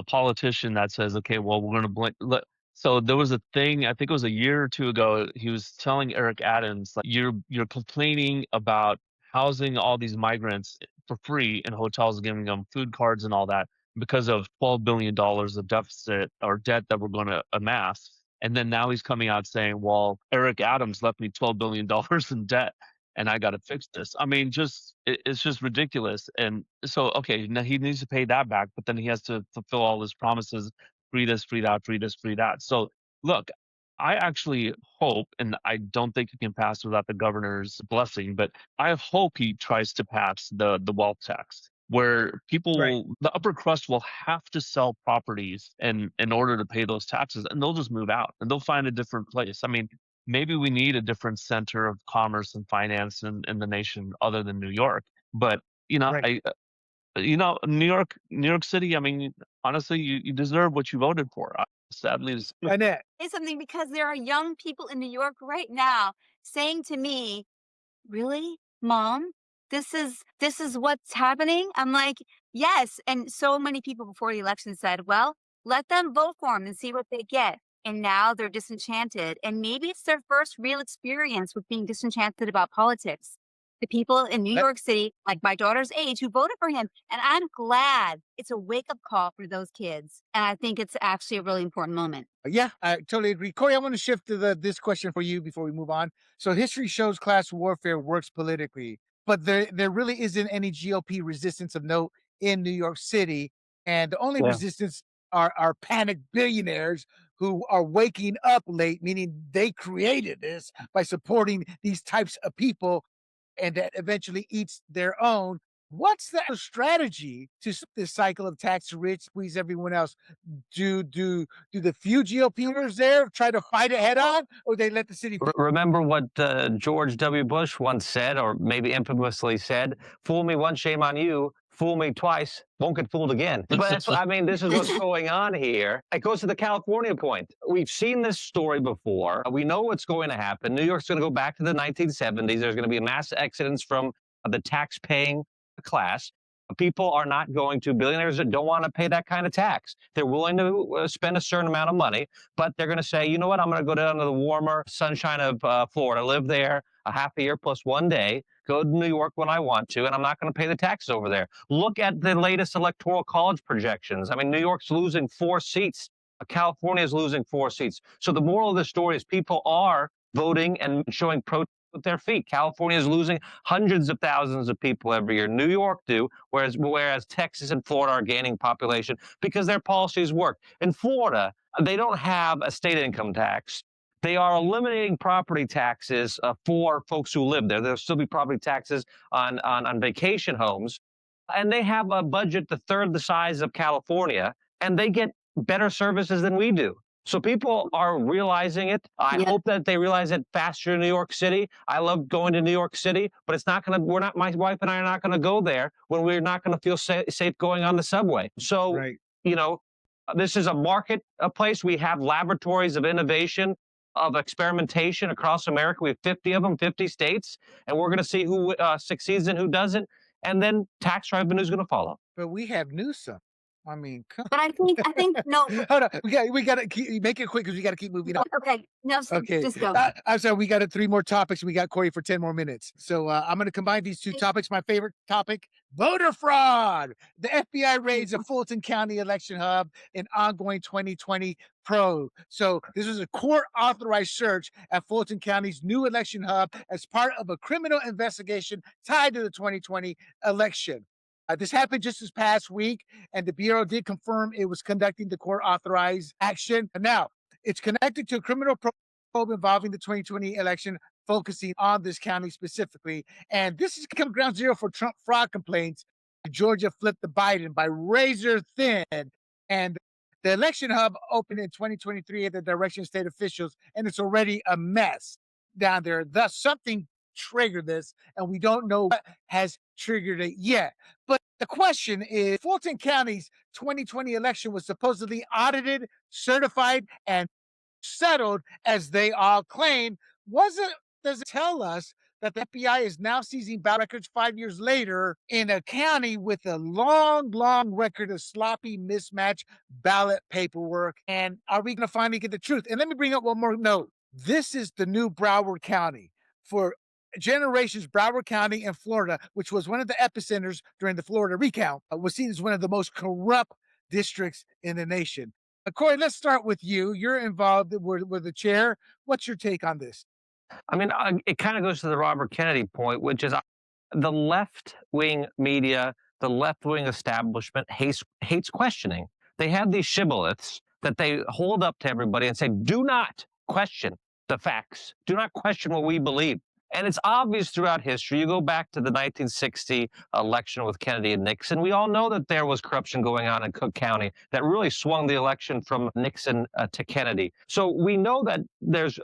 S3: politician that says, "Okay, well, we're going to blame." So there was a thing, I think it was a year or two ago. He was telling Eric Adams, like, "You're complaining about housing all these migrants for free in hotels, giving them food cards and all that because of $12 billion of deficit or debt that we're going to amass." And then now he's coming out saying, "Well, Eric Adams left me $12 billion in debt." and I got to fix this. I mean, it's just ridiculous. And so, okay, now he needs to pay that back, but then he has to fulfill all his promises: free this, free that, free this, free that. So, look, I actually hope, and I don't think it can pass without the governor's blessing, but I hope he tries to pass the wealth tax, where people
S1: Right.
S3: will, the upper crust will have to sell properties in order to pay those taxes, and they'll just move out and they'll find a different place. I mean, maybe we need a different center of commerce and finance in the nation other than New York. But
S1: Right.
S3: New York City. I mean, honestly, you deserve what you voted for. Sadly,
S1: Annette.
S4: Say something, because there are young people in New York right now saying to me, "Really, Mom? This is what's happening?" I'm like, "Yes." And so many people before the election said, "Well, let them vote for him and see what they get." And now they're disenchanted. And maybe it's their first real experience with being disenchanted about politics. The people in New
S1: Let-
S4: York City, like my daughter's age, who voted for him. And I'm glad it's a wake up call for those kids. And I think it's actually a really important moment.
S1: Yeah, I totally agree. Corey, I want to shift to this question for you before we move on. So history shows class warfare works politically, but there really isn't any GOP resistance of note in New York City. And the only
S2: Yeah.
S1: resistance are panicked billionaires who are waking up late, meaning they created this by supporting these types of people, and that eventually eats their own. What's the strategy to stop this cycle of tax rich squeeze everyone else? Do the few GOPers there try to fight it head on, or they let the city?
S2: Remember what George W. Bush once said, or maybe infamously said, "Fool me once, shame on you. Fool me twice, won't get fooled again." But that's what I mean. This is what's going on here. It goes to the California point. We've seen this story before. We know what's going to happen. New York's going to go back to the 1970s. There's going to be a mass exodus from the tax-paying class. People are not going to, billionaires that don't want to pay that kind of tax. They're willing to spend a certain amount of money, but they're going to say, you know what, I'm going to go down to the warmer sunshine of Florida, live there a half a year plus 1 day, go to New York when I want to, and I'm not going to pay the taxes over there. Look at the latest electoral college projections. I mean, New York's losing 4 seats. California is losing 4 seats. So the moral of the story is people are voting and showing protest with their feet. California is losing hundreds of thousands of people every year. New York do, whereas Texas and Florida are gaining population because their policies work. In Florida, they don't have a state income tax. They are eliminating property taxes for folks who live there. There'll still be property taxes on vacation homes. And they have a budget the third the size of California, and they get better services than we do. So people are realizing it. I hope that they realize it faster in New York City. I love going to New York City, but it's not going to, my wife and I are not going to go there when we're not going to feel safe going on the subway. So,
S1: Right.
S2: This is a market, a place. We have laboratories of innovation, of experimentation across America. We have 50 of them, 50 states, and we're going to see who succeeds and who doesn't. And then tax revenue is going to follow.
S1: But we have Newsom. I mean, come
S4: But I think no.
S1: hold on. We got to make it quick because we got to keep moving on.
S4: Okay, no,
S1: Okay.
S4: just go.
S1: I'm sorry. We got 3 more topics. We got Corey for 10 more minutes. So I'm going to combine these 2 topics. My favorite topic: voter fraud. The FBI raids a Fulton County election hub in ongoing 2020 probe. So this was a court-authorized search at Fulton County's new election hub as part of a criminal investigation tied to the 2020 election. This happened just this past week, and the Bureau did confirm it was conducting the court-authorized action. Now, it's connected to a criminal probe involving the 2020 election, focusing on this county specifically. And this has become ground zero for Trump fraud complaints. Georgia flipped the Biden by razor thin. And the election hub opened in 2023 at the direction of state officials, and it's already a mess down there. Thus, something triggered this, and we don't know what has triggered it yet. But the question is, Fulton County's 2020 election was supposedly audited, certified, and settled as they all claim. Does it tell us that the FBI is now seizing ballot records 5 years later in a county with a long, long record of sloppy, mismatched ballot paperwork? And are we going to finally get the truth? And let me bring up one more note. This is the new Broward County. For generations, Broward County in Florida, which was one of the epicenters during the Florida recount, was seen as one of the most corrupt districts in the nation. Corey, let's start with you. You're involved with the chair. What's your take on this?
S2: I mean, it kind of goes to the Robert Kennedy point, which is the left-wing media, the left-wing establishment hates questioning. They have these shibboleths that they hold up to everybody and say, do not question the facts. Do not question what we believe. And it's obvious throughout history. You go back to the 1960 election with Kennedy and Nixon. We all know that there was corruption going on in Cook County that really swung the election from Nixon to Kennedy. So we know that there's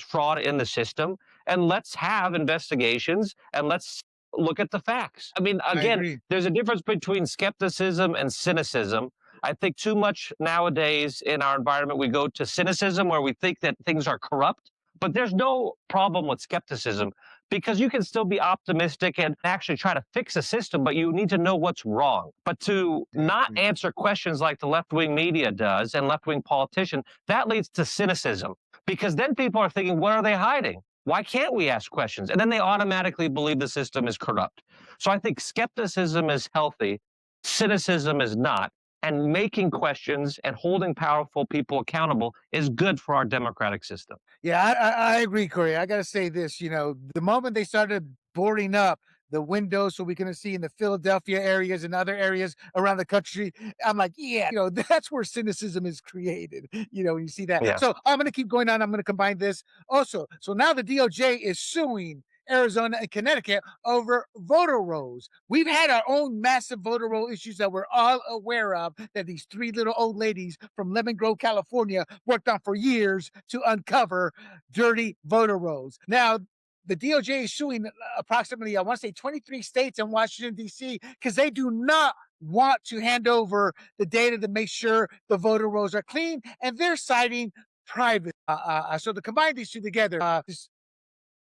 S2: fraud in the system, and let's have investigations and let's look at the facts. I mean, again, there's a difference between skepticism and cynicism. I think too much nowadays in our environment, we go to cynicism where we think that things are corrupt. But there's no problem with skepticism because you can still be optimistic and actually try to fix a system, but you need to know what's wrong. But to not answer questions like the left-wing media does and left-wing politicians, that leads to cynicism because then people are thinking, what are they hiding? Why can't we ask questions? And then they automatically believe the system is corrupt. So I think skepticism is healthy, cynicism is not. And making questions and holding powerful people accountable is good for our democratic system.
S1: Yeah, I agree, Corey. I got to say this, the moment they started boarding up the windows so we can see in the Philadelphia areas and other areas around the country, I'm like, yeah, that's where cynicism is created, when you see that.
S2: Yeah.
S1: So I'm going to keep going on. I'm going to combine this also. So now the DOJ is suing Arizona and Connecticut over voter rolls. We've had our own massive voter roll issues that we're all aware of that these three little old ladies from Lemon Grove, California worked on for years to uncover dirty voter rolls. Now, the DOJ is suing approximately, I want to say 23 states and Washington, D.C., because they do not want to hand over the data to make sure the voter rolls are clean, and they're citing private. So to combine these two together,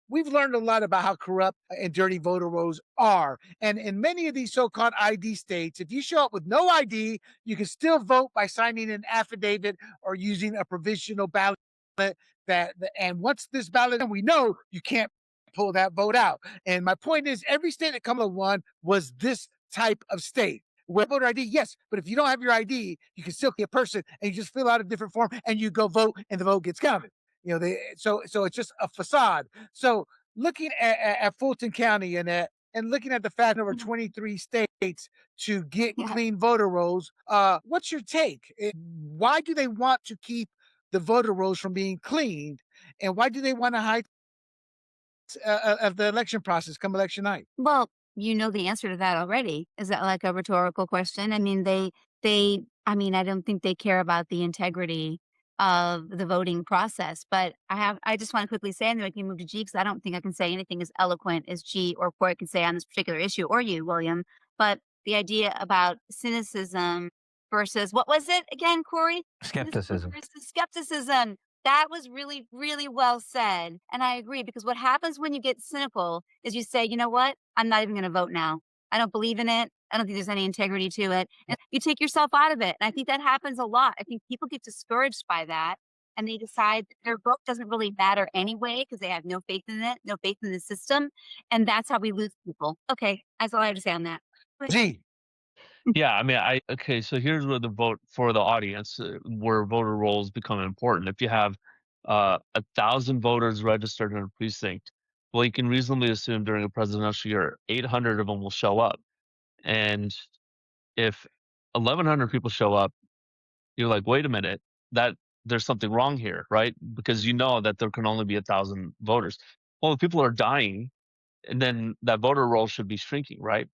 S1: we've learned a lot about how corrupt and dirty voter rolls are. And in many of these so-called ID states, if you show up with no ID, you can still vote by signing an affidavit or using a provisional ballot. And once this ballot, we know you can't pull that vote out. And my point is, every state that Kamala won was this type of state. Where voter ID, yes, but if you don't have your ID, you can still be a person and you just fill out a different form and you go vote and the vote gets counted. So it's just a facade. So looking at Fulton County and looking at the fact over 23 states to get clean voter rolls, what's your take? Why do they want to keep the voter rolls from being cleaned, and why do they want to hide of the election process come election night?
S4: Well, you know the answer to that already. Is that like a rhetorical question? I mean, I don't think they care about the integrity of the voting process. But I just want to quickly say, and then we can move to G, because I don't think I can say anything as eloquent as G or Corey can say on this particular issue, or you, William. But the idea about cynicism versus, what was it again, Corey?
S2: Skepticism.
S4: Versus skepticism. That was really, really well said. And I agree, because what happens when you get cynical is you say, you know what? I'm not even going to vote now. I don't believe in it. I don't think there's any integrity to it. And you take yourself out of it. And I think that happens a lot. I think people get discouraged by that and they decide that their vote doesn't really matter anyway because they have no faith in it, no faith in the system. And that's how we lose people. Okay. That's all I have to say on that.
S1: G.
S3: Yeah, I mean, okay, so here's where the vote for the audience, where voter rolls become important. If you have 1,000 voters registered in a precinct, well, you can reasonably assume during a presidential year, 800 of them will show up. And if 1,100 people show up, you're like, wait a minute, that there's something wrong here, right? Because you know that there can only be 1,000 voters. Well, if people are dying, and then that voter roll should be shrinking, right?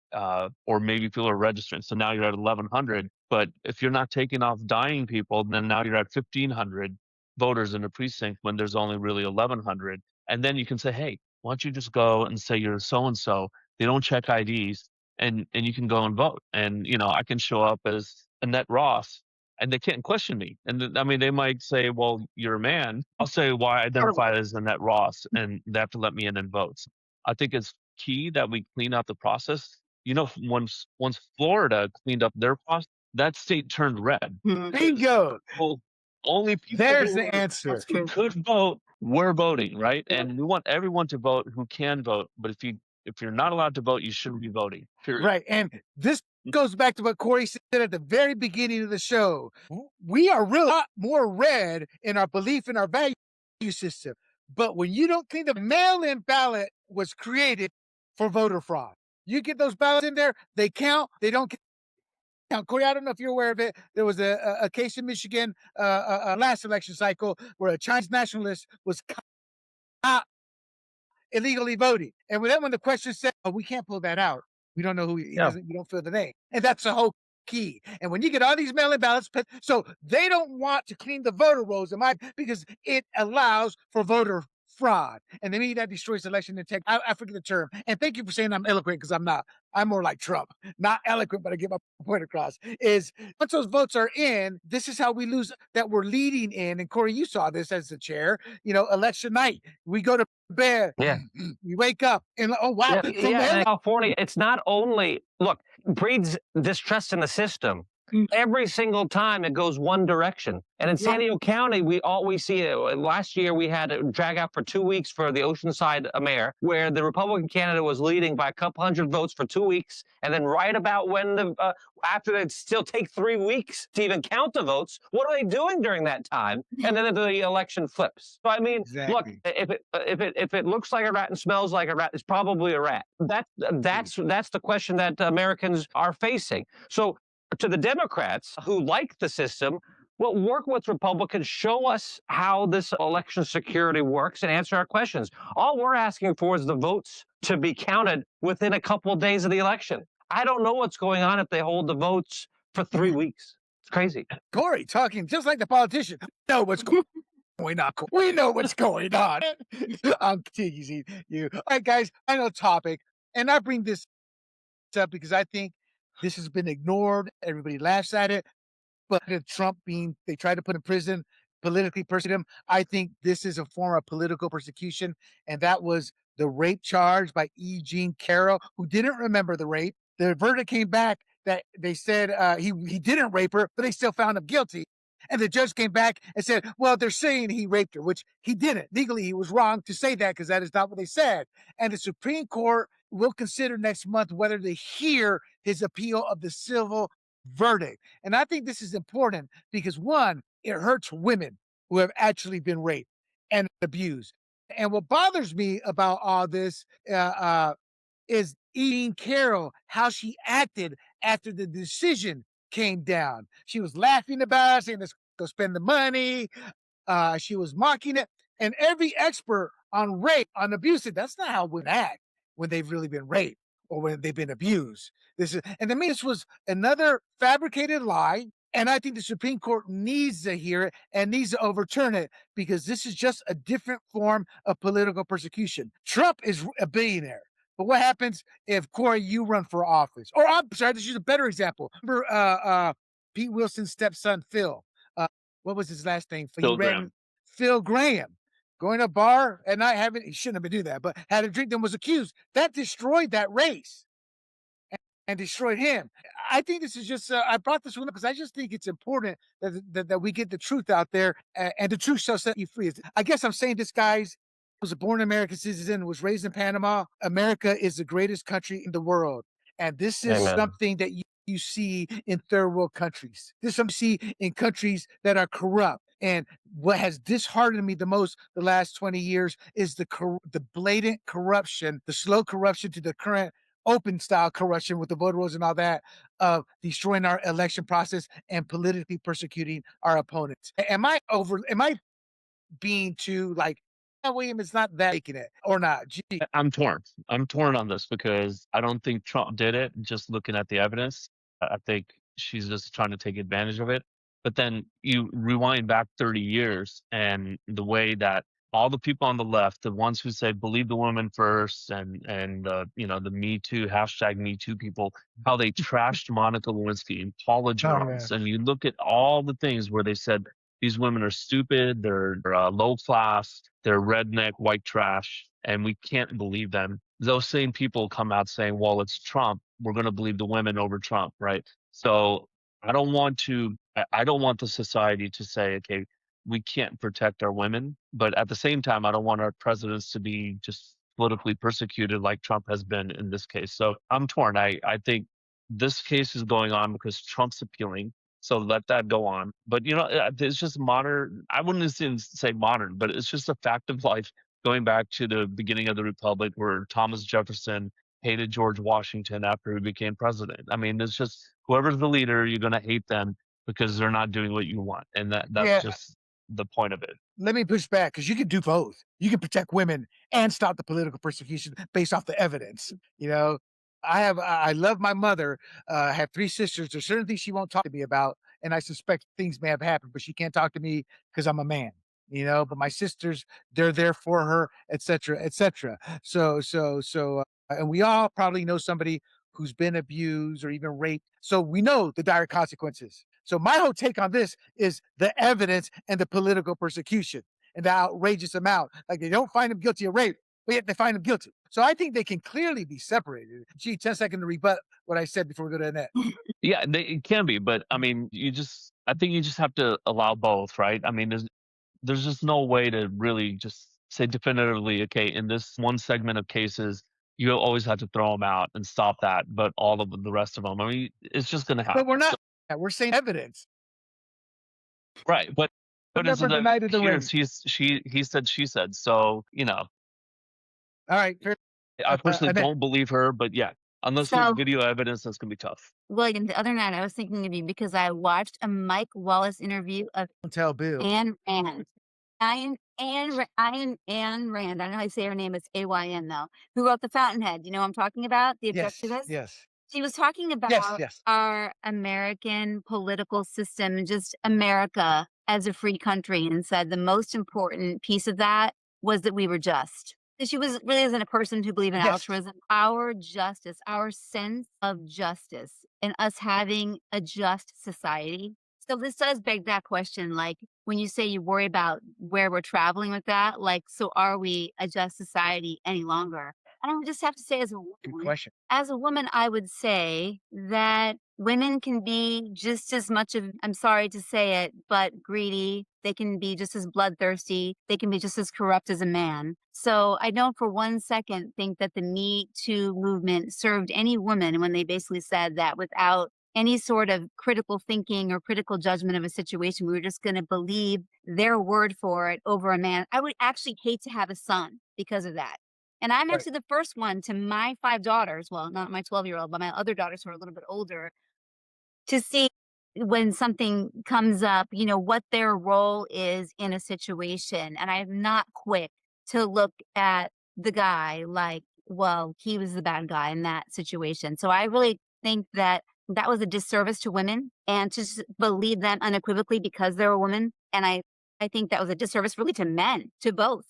S3: Or maybe people are registering. So now you're at 1,100. But if you're not taking off dying people, then now you're at 1,500 voters in a precinct when there's only really 1,100. And then you can say, hey, why don't you just go and say you're so-and-so. They don't check IDs, and you can go and vote. And, I can show up as Annette Ross, and they can't question me. And I mean, they might say, well, you're a man. I'll say why I identify as Annette Ross, and they have to let me in and vote. I think it's key that we clean up the process. Once Florida cleaned up their process, that state turned red.
S1: Bingo.
S3: Well, only people
S1: There's the answer.
S3: who could vote were voting, right? And we want everyone to vote who can vote. But if you're not allowed to vote, you shouldn't be voting. Period.
S1: Right. And this goes back to what Corey said at the very beginning of the show. We are really a lot more red in our belief in our value system. But when you don't clean the mail-in ballot was created for voter fraud. You get those ballots in there, they count, they don't count. Corey, I don't know if you're aware of it. There was a case in Michigan last election cycle where a Chinese nationalist was caught illegally voting. And when the question said, oh, we can't pull that out. We don't know who he doesn't, we don't fill the name. And that's the whole key. And when you get all these mail-in ballots, so they don't want to clean the voter rolls, because it allows for voter fraud. And to me, that destroys election integrity. I forget the term. And thank you for saying I'm eloquent, because I'm not. I'm more like Trump. Not eloquent, but I get my point across. Is once those votes are in, this is how we lose that we're leading in. And Corey, you saw this as the chair, election night. We go to bed.
S2: Yeah.
S1: We wake up and oh wow.
S2: Yeah, in California, it's not only breeds distrust in the system. Every single time it goes one direction. And in San Diego County, we see last year we had a drag out for 2 weeks for the Oceanside mayor, where the Republican candidate was leading by a couple hundred votes for 2 weeks. And then right about when after they still take 3 weeks to even count the votes, what are they doing during that time? And then the election flips. So I mean, look, if it looks like a rat and smells like a rat, it's probably a rat. That's the question that Americans are facing. So to the Democrats who like the system, well, work with Republicans, show us how this election security works and answer our questions. All we're asking for is the votes to be counted within a couple of days of the election. I don't know what's going on if they hold the votes for 3 weeks. It's crazy.
S1: Corey talking just like the politician. No, what's going on? We know what's going on. I'm teasing you. All right, guys, final topic. And I bring this up because I think this has been ignored. Everybody laughs at it. But Trump they tried to put in prison, politically persecute him. I think this is a form of political persecution. And that was the rape charge by E. Jean Carroll, who didn't remember the rape. The verdict came back that they said he didn't rape her, but they still found him guilty. And the judge came back and said, well, they're saying he raped her, which he didn't. Legally, he was wrong to say that because that is not what they said. And the Supreme Court will consider next month whether to hear his appeal of the civil verdict. And I think this is important because, one, it hurts women who have actually been raped and abused. And what bothers me about all this is Jean Carroll, how she acted after the decision came down. She was laughing about it, saying, let's go spend the money. She was mocking it. And every expert on rape, on abuse, that's not how women act when they've really been raped or when they've been abused. And to me, this was another fabricated lie. And I think the Supreme Court needs to hear it and needs to overturn it because this is just a different form of political persecution. Trump is a billionaire. But what happens if, Corey, you run for office? Or I'm sorry, this is a better example. Remember Pete Wilson's stepson, Phil. What was his last name?
S3: Phil Graham.
S1: Phil Graham. Going to a bar and not having, he shouldn't have been doing that, but had a drink and was accused. That destroyed that race and destroyed him. I think this is just, I brought this one up because I just think it's important that we get the truth out there and the truth shall set you free. I guess I'm saying this, guys, was a born American citizen, was raised in Panama. America is the greatest country in the world. And this is something that you see in third world countries. This is something you see in countries that are corrupt. And what has disheartened me the most the last 20 years is the blatant corruption, the slow corruption to the current open style corruption with the voter rolls and all that of destroying our election process and politically persecuting our opponents. Am I being too William is not that making it or not? Gee.
S3: I'm torn. I'm torn on this because I don't think Trump did it. Just looking at the evidence, I think she's just trying to take advantage of it. But then you rewind back 30 years and the way that all the people on the left, the ones who say believe the woman first and the Me Too, hashtag Me Too people, how they trashed Monica Lewinsky and Paula Jones. And you look at all the things where they said these women are stupid, they're low class, they're redneck, white trash, and we can't believe them. Those same people come out saying, well, it's Trump. We're going to believe the women over Trump, right? So I don't want the society to say, okay, we can't protect our women. But at the same time, I don't want our presidents to be just politically persecuted like Trump has been in this case. So I'm torn. I think this case is going on because Trump's appealing. So let that go on. But it's just modern. I wouldn't even say modern, but it's just a fact of life. Going back to the beginning of the republic, where Thomas Jefferson hated George Washington after he became president. I mean, it's just whoever's the leader, you're gonna hate them because they're not doing what you want, and that's
S1: Yeah.
S3: just the point of it.
S1: Let me push back because you can do both. You can protect women and stop the political persecution based off the evidence. I love my mother. I have 3 sisters. There's certain things she won't talk to me about, and I suspect things may have happened, but she can't talk to me because I'm a man. But my sisters, they're there for her, etc., etc. And we all probably know somebody who's been abused or even raped, so we know the dire consequences. So my whole take on this is the evidence and the political persecution and the outrageous amount. Like, they don't find him guilty of rape, but yet they find him guilty. So I think they can clearly be separated. Gee, 10 seconds to rebut what I said before we go to Annette.
S3: Yeah, it can be, but I mean, I think you just have to allow both, right? I mean, there's just no way to really just say definitively, okay, in this one segment of cases, you always have to throw them out and stop that, but all of the rest of them, I mean, it's just going to happen.
S1: But we're not. We're saying evidence.
S3: Right, but
S1: never denied the rape.
S3: he said, she said. So
S1: All right. Fair.
S3: I personally
S1: Annette.
S3: don't believe her, but yeah, unless
S4: So-
S3: there's video evidence, that's gonna be tough.
S4: William, the other night I was thinking of you because I watched a Mike Wallace interview of
S1: Don't tell Bill.
S4: Anne Rand. Anne Rand. I don't know how you say her name. It's AYN though. Who wrote The Fountainhead? You know what I'm talking about? The
S1: Yes.
S4: Objectivist.
S1: Yes.
S4: She was talking about
S1: Yes.
S4: our American political system and just America as a free country, and said the most important piece of that was that we were just. She was really isn't a person who believed in
S1: Yes.
S4: altruism. Our justice, our sense of justice, and us having a just society. So this does beg that question, like when you say you worry about where we're traveling with that, like, so are we a just society any longer? I don't just have to say
S1: Good question.
S4: as a woman, I would say that women can be just as much of, I'm sorry to say it, but greedy. They can be just as bloodthirsty. They can be just as corrupt as a man. So I don't for one second think that the Me Too movement served any woman when they basically said that without any sort of critical thinking or critical judgment of a situation, we were just going to believe their word for it over a man. I would actually hate to have a son because of that. And I'm
S1: Right.
S4: actually the first one to my 5 daughters, well, not my 12-year-old, but my other daughters who are a little bit older, to see when something comes up, what their role is in a situation. And I'm not quick to look at the guy like, well, he was the bad guy in that situation. So I really think that that was a disservice to women, and to just believe them unequivocally because they're a woman. And I think that was a disservice really to men, to both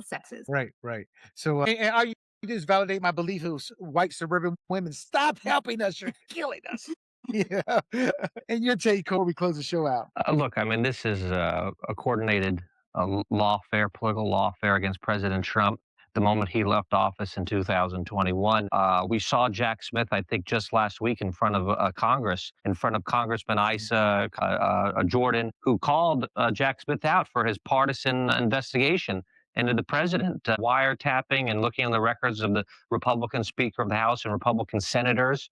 S4: sexes.
S1: Right. So, and are you just validate my belief of white suburban women? Stop helping us. You're killing us. Yeah. And your take before we close the show out.
S2: Look, I mean, this is a coordinated political lawfare against President Trump. The moment he left office in 2021, we saw Jack Smith, I think, just last week in front of Congress, in front of Congressman Issa Jordan, who called Jack Smith out for his partisan investigation into the president, wiretapping and looking on the records of the Republican Speaker of the House and Republican senators,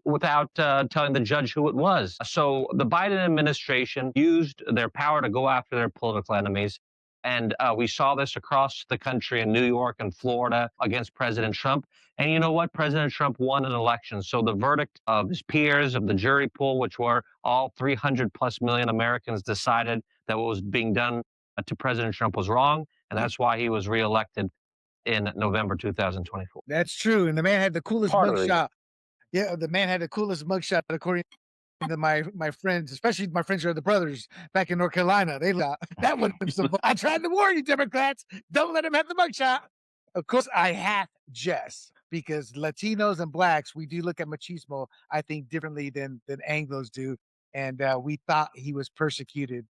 S2: without telling the judge who it was. So the Biden administration used their power to go after their political enemies. And we saw this across the country in New York and Florida against President Trump. And you know what? President Trump won an election. So the verdict of his peers, of the jury pool, which were all 300 plus million Americans, decided that what was being done to President Trump was wrong. And that's why he was reelected in November 2024.
S1: That's true. And the man had the coolest
S2: Part of the
S1: mugshot. Yeah, the man had the coolest mugshot, according to my friends, especially my friends who are the brothers back in North Carolina. They that one. I tried to warn you, Democrats. Don't let him have the mugshot. Of course, I have Jess, because Latinos and blacks, we do look at machismo, I think, differently than Anglos do, and we thought he was persecuted,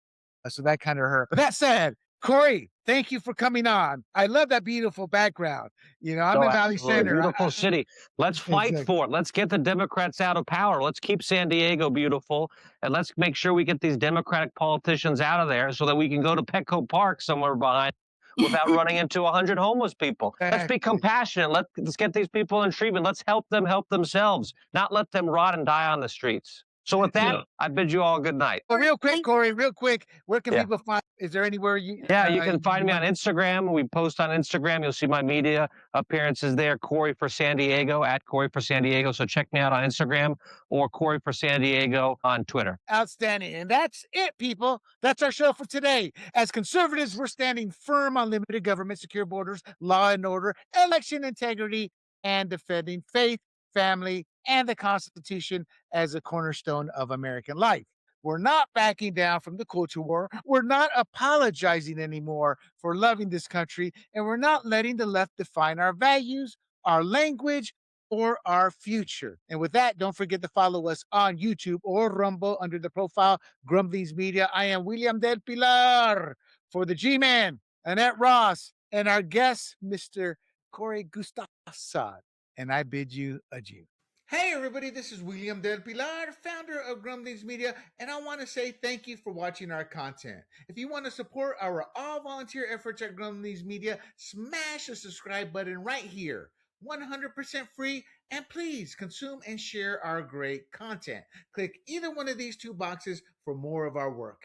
S1: so that kind of hurt. But that said, Corey, thank you for coming on. I love that beautiful background. I'm in Valley
S2: Absolutely.
S1: Center.
S2: Beautiful city. Let's fight for it. Let's get the Democrats out of power. Let's keep San Diego beautiful. And let's make sure we get these Democratic politicians out of there so that we can go to Petco Park somewhere behind without running into 100 homeless people. Let's be compassionate. Let's get these people in treatment. Let's help them help themselves, not let them rot and die on the streets. So with that,
S3: Yeah.
S2: I bid you all good night.
S1: Well, real quick,
S4: Thank
S1: Corey, real quick, where can
S2: Yeah.
S1: people find? Is there anywhere you?
S2: Yeah, you can find me on Instagram. We post on Instagram. You'll see my media appearances there. Corey for San Diego, at Corey for San Diego. So check me out on Instagram or Corey for San Diego on Twitter.
S1: Outstanding. And that's it, people. That's our show for today. As conservatives, we're standing firm on limited government, secure borders, law and order, election integrity, and defending faith, family, and the Constitution as a cornerstone of American life. We're not backing down from the culture war. We're not apologizing anymore for loving this country, and we're not letting the left define our values, our language, or our future. And with that, don't forget to follow us on YouTube or Rumble under the profile Grumblings Media. I am William Del Pilar for the G-Man, Annette Ross, and our guest, Mr. Corey Gustafson. And I bid you adieu. Hey everybody, this is William Del Pilar, founder of Grumblings Media, and I want to say thank you for watching our content. If you want to support our all-volunteer efforts at Grumblings Media, smash the subscribe button right here. 100% free, and please consume and share our great content. Click either one of these two boxes for more of our work.